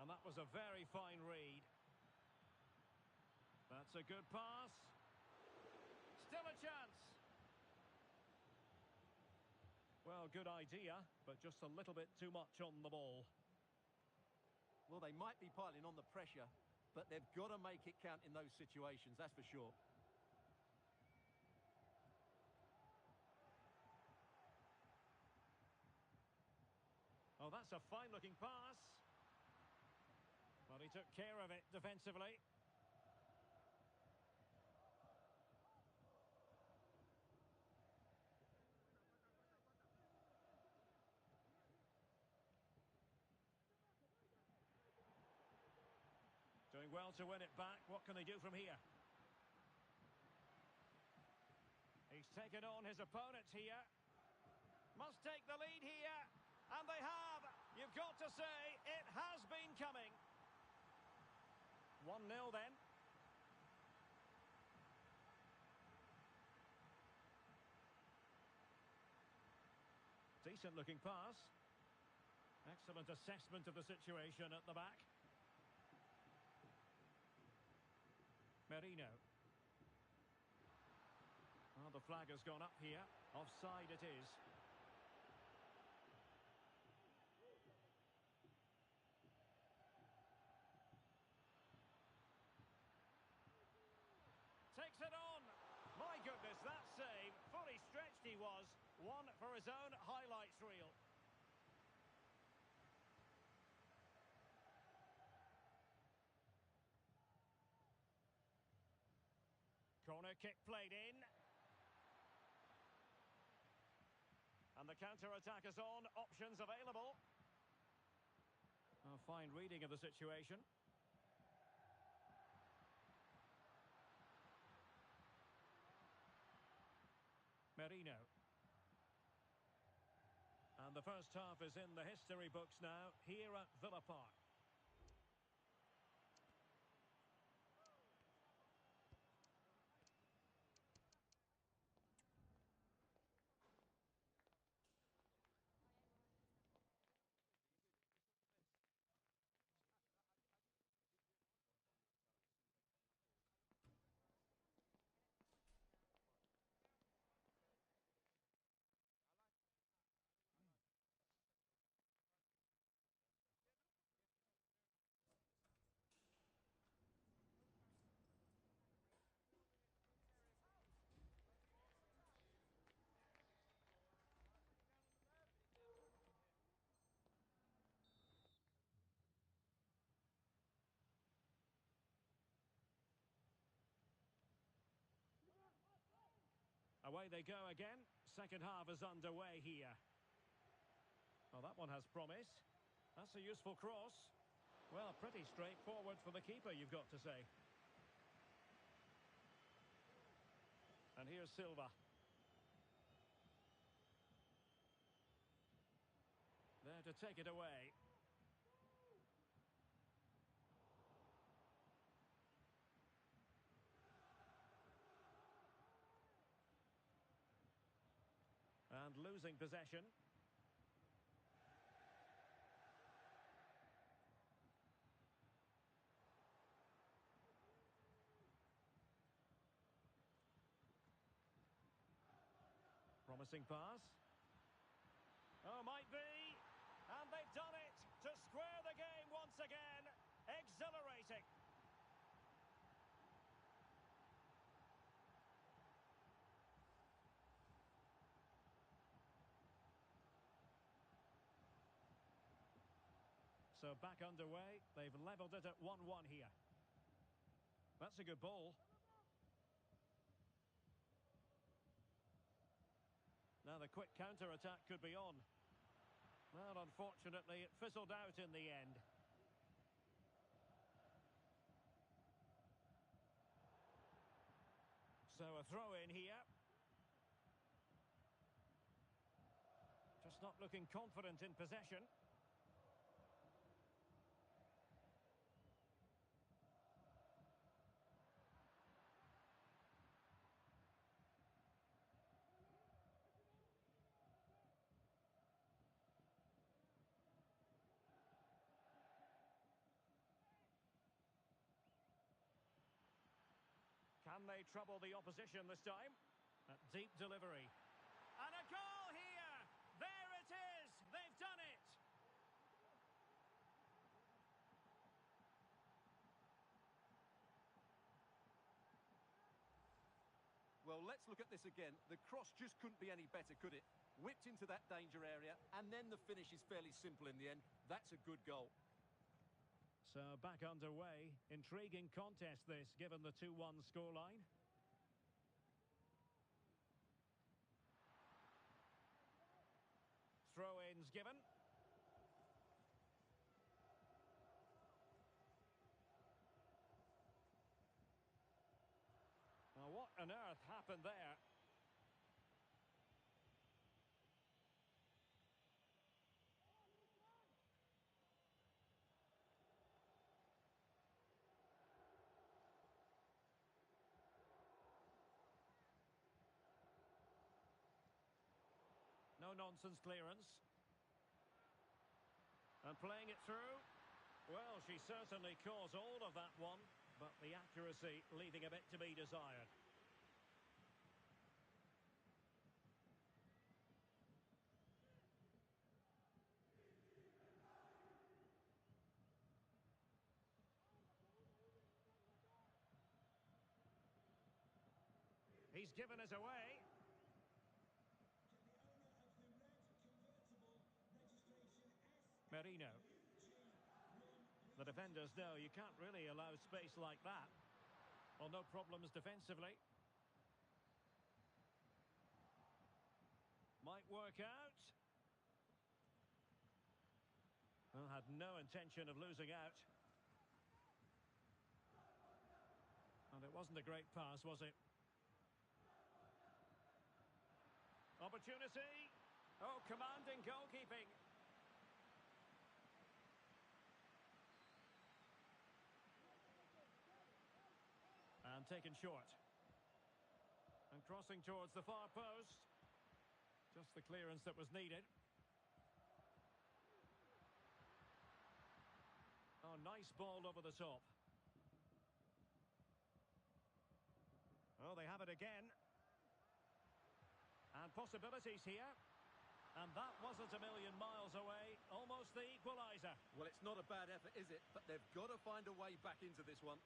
And that was a very fine read. That's a good pass. Still a chance. Well, good idea, but just a little bit too much on the ball. Well, they might be piling on the pressure, but they've got to make it count in those situations, that's for sure. Oh, that's a fine-looking pass. Well, he took care of it defensively. Doing well to win it back. What can they do from here? He's taken on his opponent here. Must take the lead here. And they have. You've got to say, it has been coming. 1-0 then. Decent looking pass. Excellent assessment of the situation at the back. Merino. Oh, the flag has gone up here. Offside it is. Takes it on. My goodness, that save. Fully stretched he was. One for his own highlights reel. Corner kick played in. And the counter-attack is on. Options available. A fine reading of the situation. Merino. And the first half is in the history books now, here at Villa Park. Away they go again. Second half is underway here. Well, that one has promise. That's a useful cross. Well, pretty straightforward for the keeper, you've got to say. And here's Silva. There to take it away. And losing possession. Promising pass. Oh, might be. And they've done it to square the game once again. Exhilarating. So back underway. They've levelled it at 1-1 here. That's a good ball. Now the quick counter-attack could be on. Well, unfortunately, it fizzled out in the end. So a throw in here. Just not looking confident in possession. Can they trouble the opposition this time? A deep delivery. And a goal here! There it is! They've done it! Well, let's look at this again. The cross just couldn't be any better, could it? Whipped into that danger area, and then the finish is fairly simple in the end. That's a good goal. So back underway. Intriguing contest this, given the 2-1 scoreline. Throw-ins given. Now, what on earth happened there? No-nonsense clearance. And playing it through. Well, she certainly caused all of that one, but the accuracy leaving a bit to be desired. He's given us away. Merino. The defenders know you can't really allow space like that. Well, no problems defensively. Might work out. Well, had no intention of losing out. And it wasn't a great pass, was it? Opportunity. Oh, commanding goalkeeping. And taken short. And crossing towards the far post. Just the clearance that was needed. Oh, nice ball over the top. Oh, they have it again. And possibilities here. And that wasn't a million miles away. Almost the equaliser. Well, it's not a bad effort, is it? But they've got to find a way back into this one.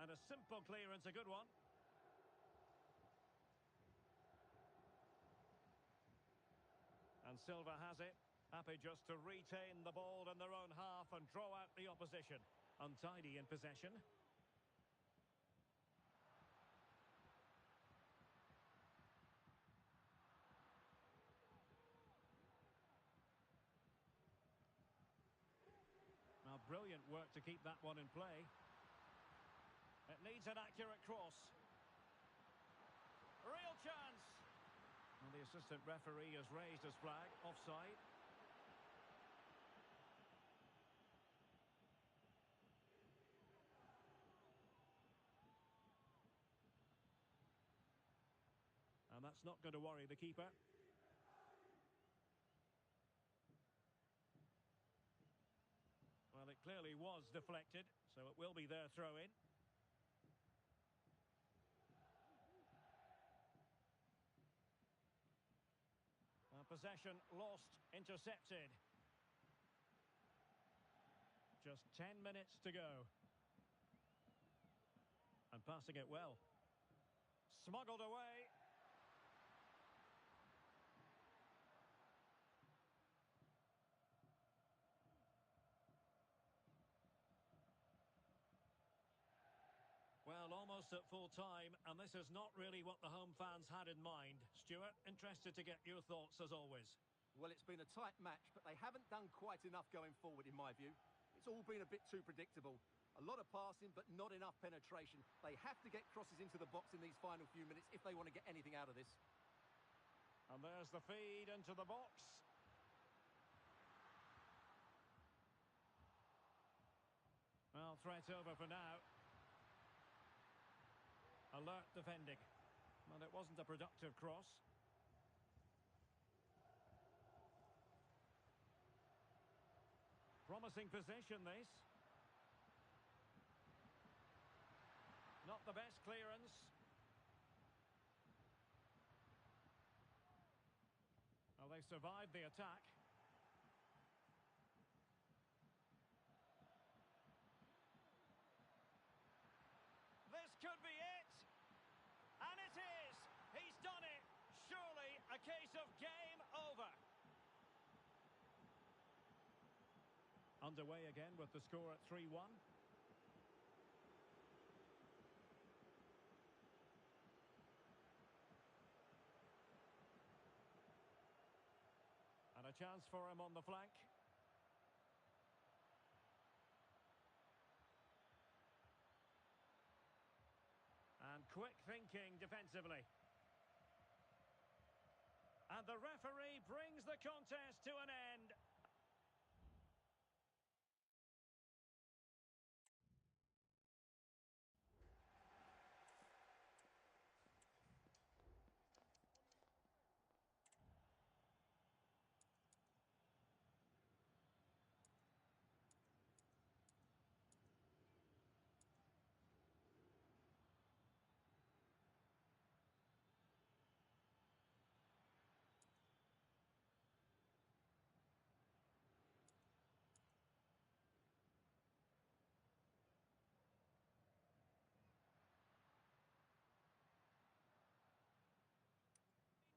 And a simple clearance, a good one. And Silva has it. Happy just to retain the ball in their own half and draw out the opposition. Untidy in possession. Now, brilliant work to keep that one in play. It needs an accurate cross. Real chance. And the assistant referee has raised his flag. Offside. And that's not going to worry the keeper. Well, it clearly was deflected, so it will be their throw-in. Possession lost, intercepted. Just 10 minutes to go. And passing it well. Smuggled away. Well, almost at full time, and this is not really what the home fans had in mind. Stuart, interested to get your thoughts as always. Well, it's been a tight match, but they haven't done quite enough going forward, in my view. It's all been a bit too predictable. A lot of passing, but not enough penetration. They have to get crosses into the box in these final few minutes if they want to get anything out of this. And there's the feed into the box. Well, threat over for now. Alert defending. Well, it wasn't a productive cross. Promising position, this. Not the best clearance. Well, they survived the attack. This could be it. And it is. He's done it. Surely a case of game over. Underway again with the score at 3-1. And a chance for him on the flank. And quick thinking defensively. And the referee brings the contest to an end.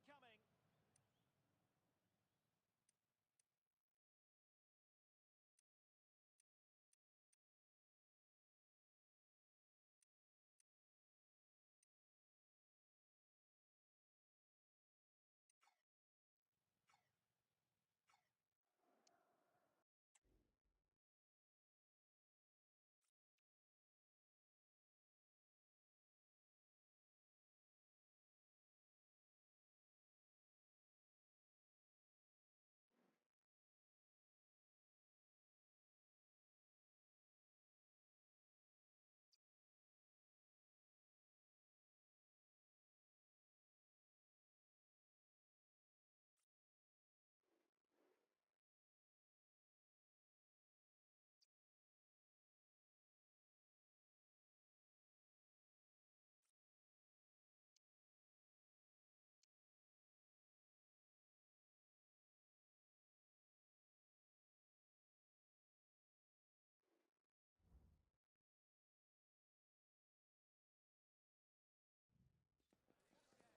Incoming.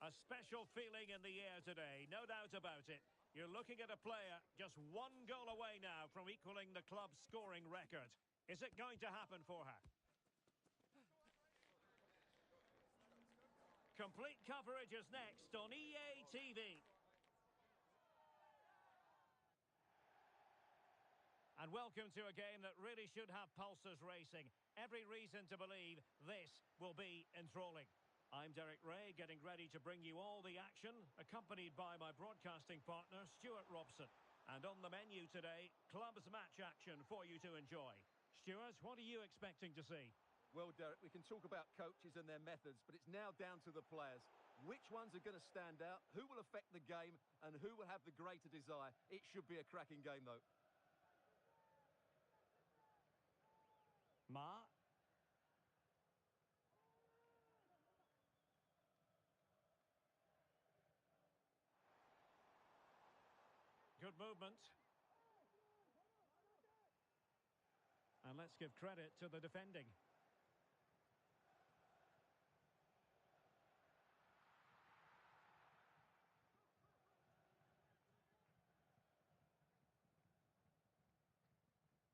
A special feeling in the air today, no doubt about it. You're looking at a player just one goal away now from equaling the club's scoring record. Is it going to happen for her? Complete coverage is next on EA TV. And welcome to a game that really should have pulses racing. Every reason to believe this will be enthralling. I'm Derek Ray, getting ready to bring you all the action, accompanied by my broadcasting partner, Stuart Robson. And on the menu today, clubs match action for you to enjoy. Stuart, what are you expecting to see? Well, Derek, we can talk about coaches and their methods, but it's now down to the players. Which ones are going to stand out, who will affect the game, and who will have the greater desire? It should be a cracking game, though. Ma. Good movement. And let's give credit to the defending.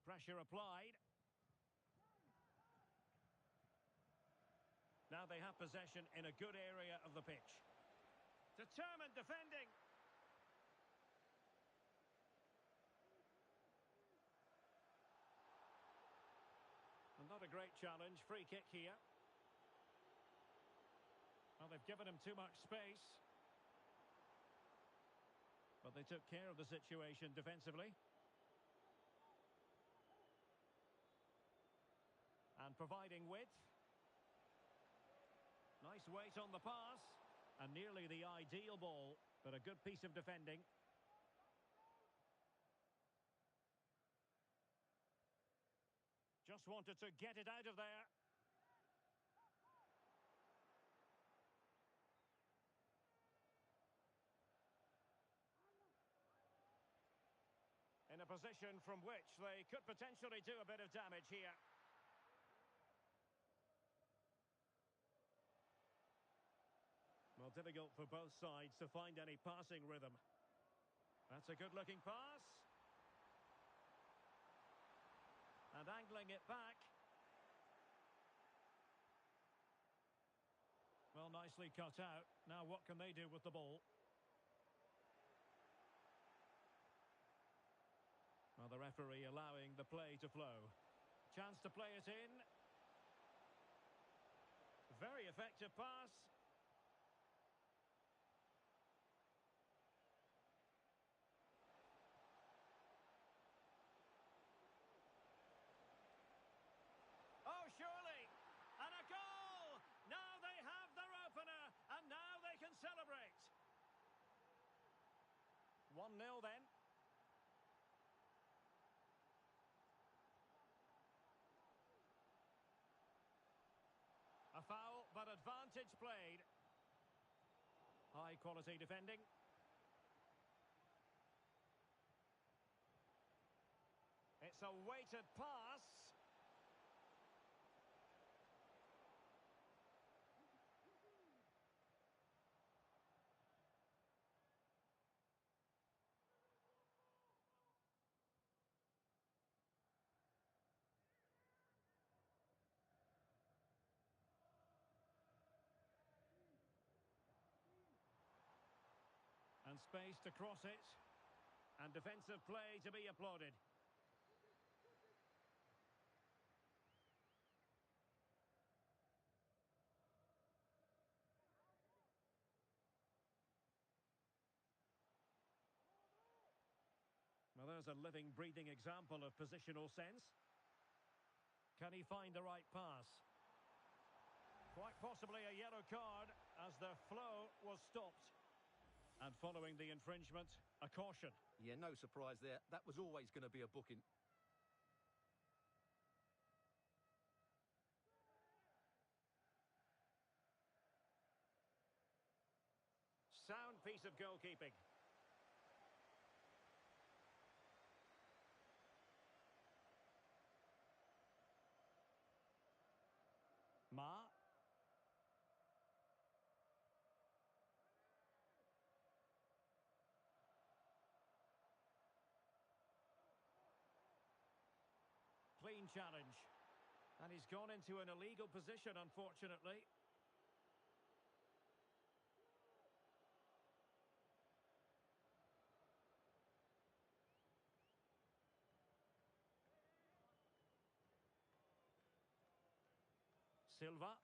Pressure applied. Now they have possession in a good area of the pitch. Determined defending. great challenge. Free kick here. Well, they've given him too much space. But they took care of the situation defensively. And providing width. Nice weight on the pass. And nearly the ideal ball, but a good piece of defending. Just wanted to get it out of there. In a position from which they could potentially do a bit of damage here. Well, difficult for both sides to find any passing rhythm. That's a good-looking pass. And angling it back. Well, nicely cut out. Now what can they do with the ball? Well, the referee allowing the play to flow. Chance to play it in. Very effective pass. Oh, surely! And a goal! Now they have their opener, and now they can celebrate. 1-0 then. A foul, but advantage played. High quality defending. It's a weighted pass. And space to cross it. And defensive play to be applauded. Well, there's a living, breathing example of positional sense. Can he find the right pass? Quite possibly a yellow card as the flow was stopped. And following the infringement, a caution. Yeah, no surprise there. That was always going to be a booking. Sound piece of goalkeeping. Ma. Clean challenge. And he's gone into an illegal position, unfortunately. Silva.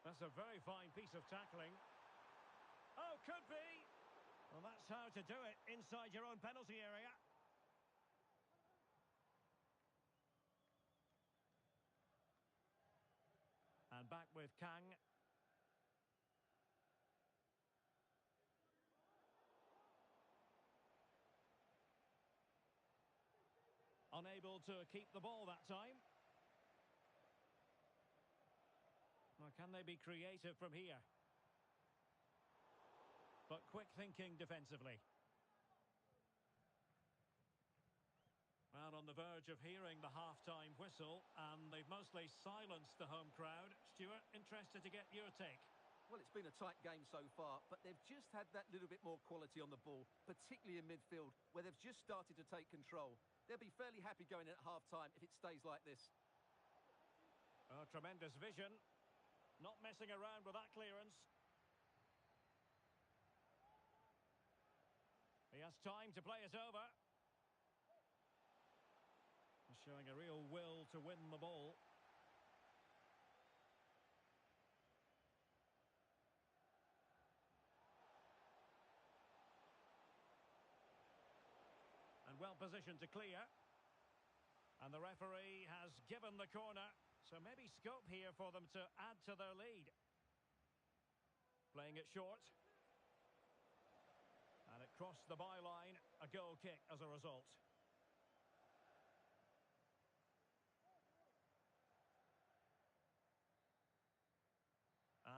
That's a very fine piece of tackling. Oh, could be. Well, that's how to do it inside your own penalty area. And back with Kang. Unable to keep the ball that time. Well, can they be creative from here? But quick thinking defensively. Well, on the verge of hearing the half-time whistle, and they've mostly silenced the home crowd. Stuart, interested to get your take. Well, it's been a tight game so far, but they've just had that little bit more quality on the ball, particularly in midfield, where they've just started to take control. They'll be fairly happy going in at half-time if it stays like this. Oh, tremendous vision. Not messing around with that clearance. He has time to play it over. Showing a real will to win the ball. And well positioned to clear. And the referee has given the corner. So maybe scope here for them to add to their lead. Playing it short. And it crossed the byline. A goal kick as a result.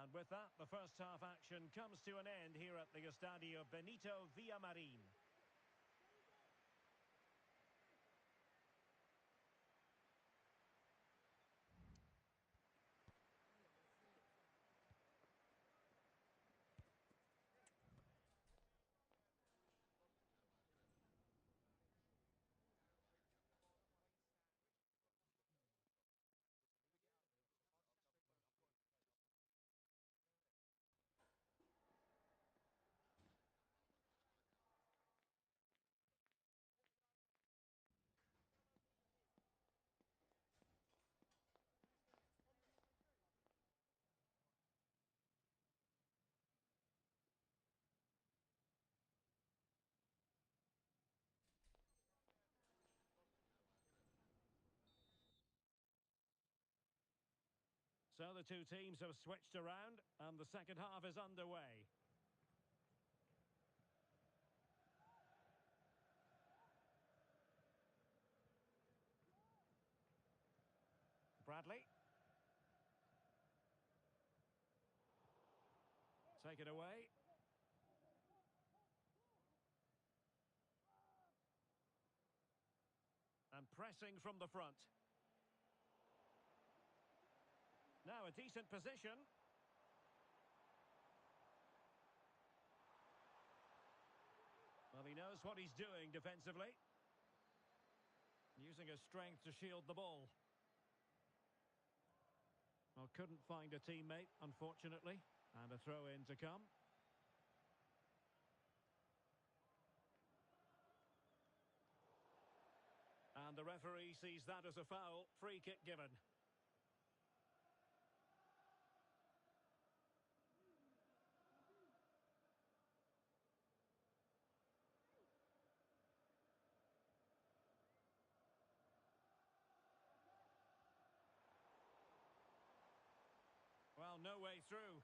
And with that, the first half action comes to an end here at the Estadio Benito Villamarín. So the two teams have switched around and the second half is underway. Bradley. Take it away. And pressing from the front. Now a decent position. Well, he knows what he's doing defensively. Using his strength to shield the ball. Well, couldn't find a teammate, unfortunately. And a throw-in to come. And the referee sees that as a foul. Free kick given. Well, no way through.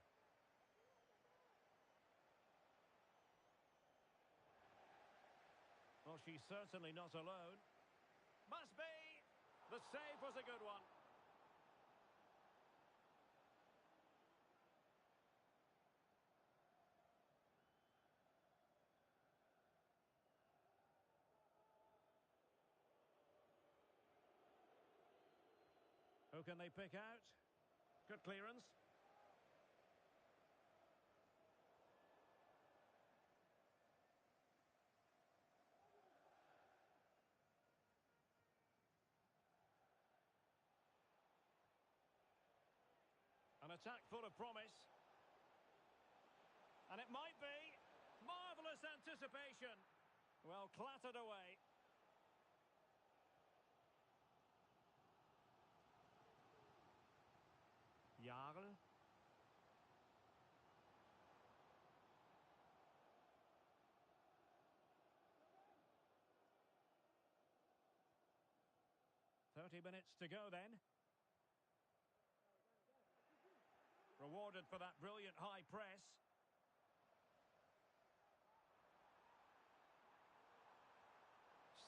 Well, she's certainly not alone. Must be! The save was a good one. Who can they pick out? Good clearance. An attack full of promise. And it might be. Marvellous anticipation. Well, clattered away. Jarl. Minutes to go then. Rewarded for that brilliant high press.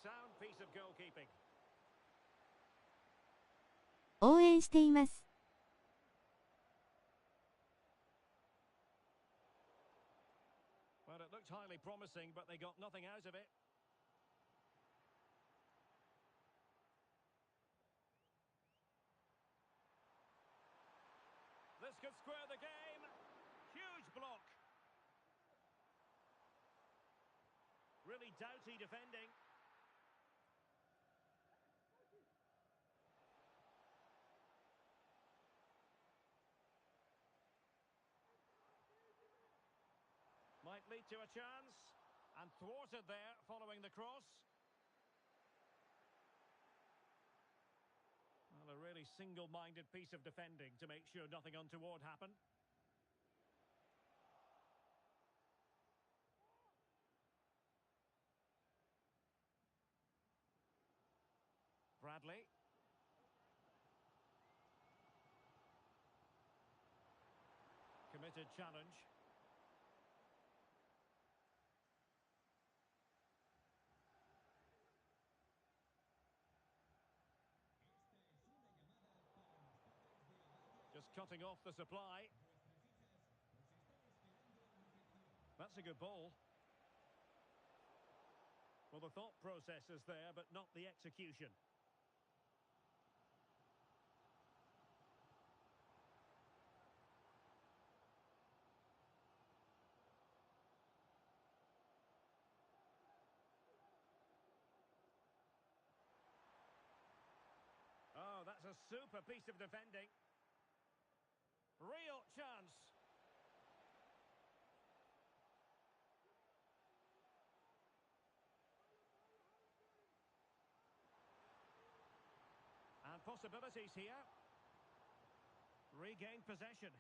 Sound piece of goalkeeping. 応援しています。 Well, it looked highly promising, but they got nothing out of it. This could square the game. Huge block. Really doughty defending. Might lead to a chance. And thwarted there following the cross. really single-minded piece of defending to make sure nothing untoward happened. Bradley. Committed challenge. Just cutting off the supply. That's a good ball. Well, the thought process is there, but not the execution. Oh, that's a super piece of defending. Real chance. And possibilities here. Regain possession.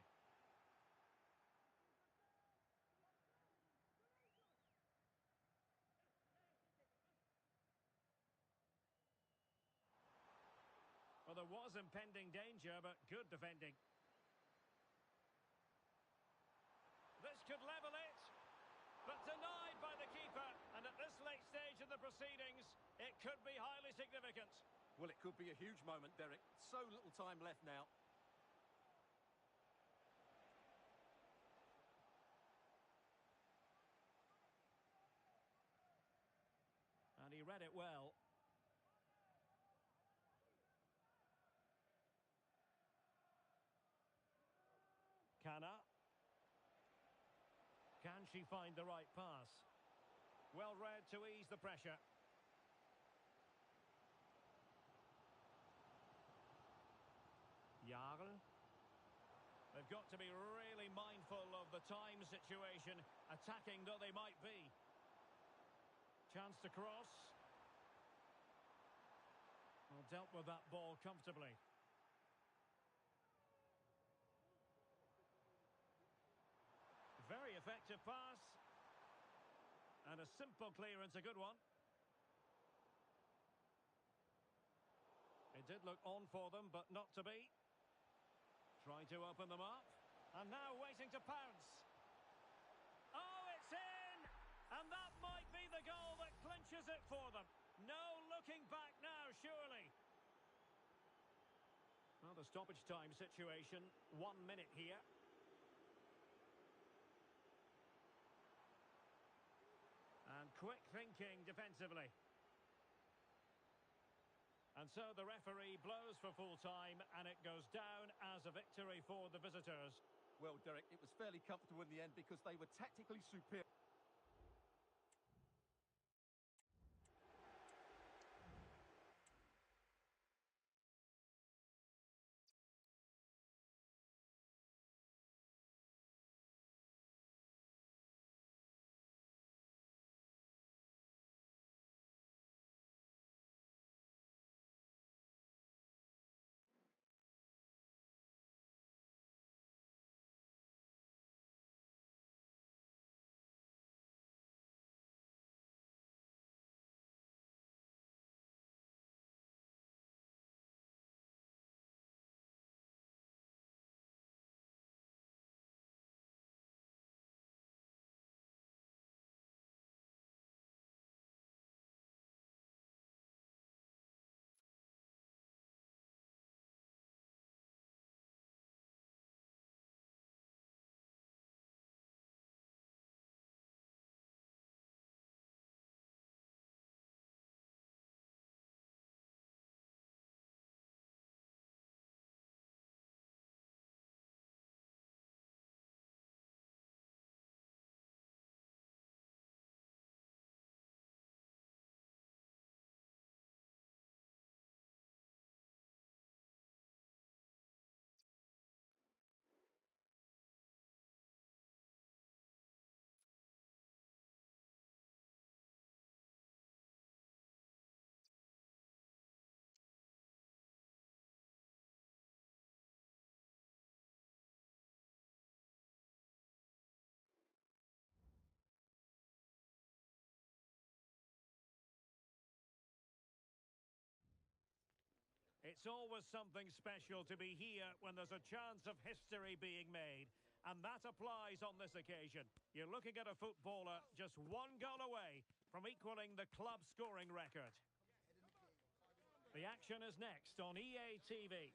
Well, there was impending danger, but good defending. This could level it, but denied by the keeper. And at this late stage of the proceedings, it could be highly significant. Well, it could be a huge moment, Derek. So little time left now. And he read it well. Kana. Can she find the right pass? Well read to ease the pressure. Jarl. They've got to be really mindful of the time situation, attacking though they might be. Chance to cross. Well, dealt with that ball comfortably. Very effective pass. And a simple clearance, a good one. It did look on for them, but not to be. Trying to open them up. And now waiting to pounce. Oh, it's in! And that might be the goal that clinches it for them. No looking back now, surely. Well, the stoppage time situation, 1 minute here. And quick thinking defensively. And so the referee blows for full time, and it goes down as a victory for the visitors. Well, Derek, it was fairly comfortable in the end because they were tactically superior. It's always something special to be here when there's a chance of history being made. And that applies on this occasion. You're looking at a footballer just one goal away from equaling the club scoring record. The action is next on EA TV.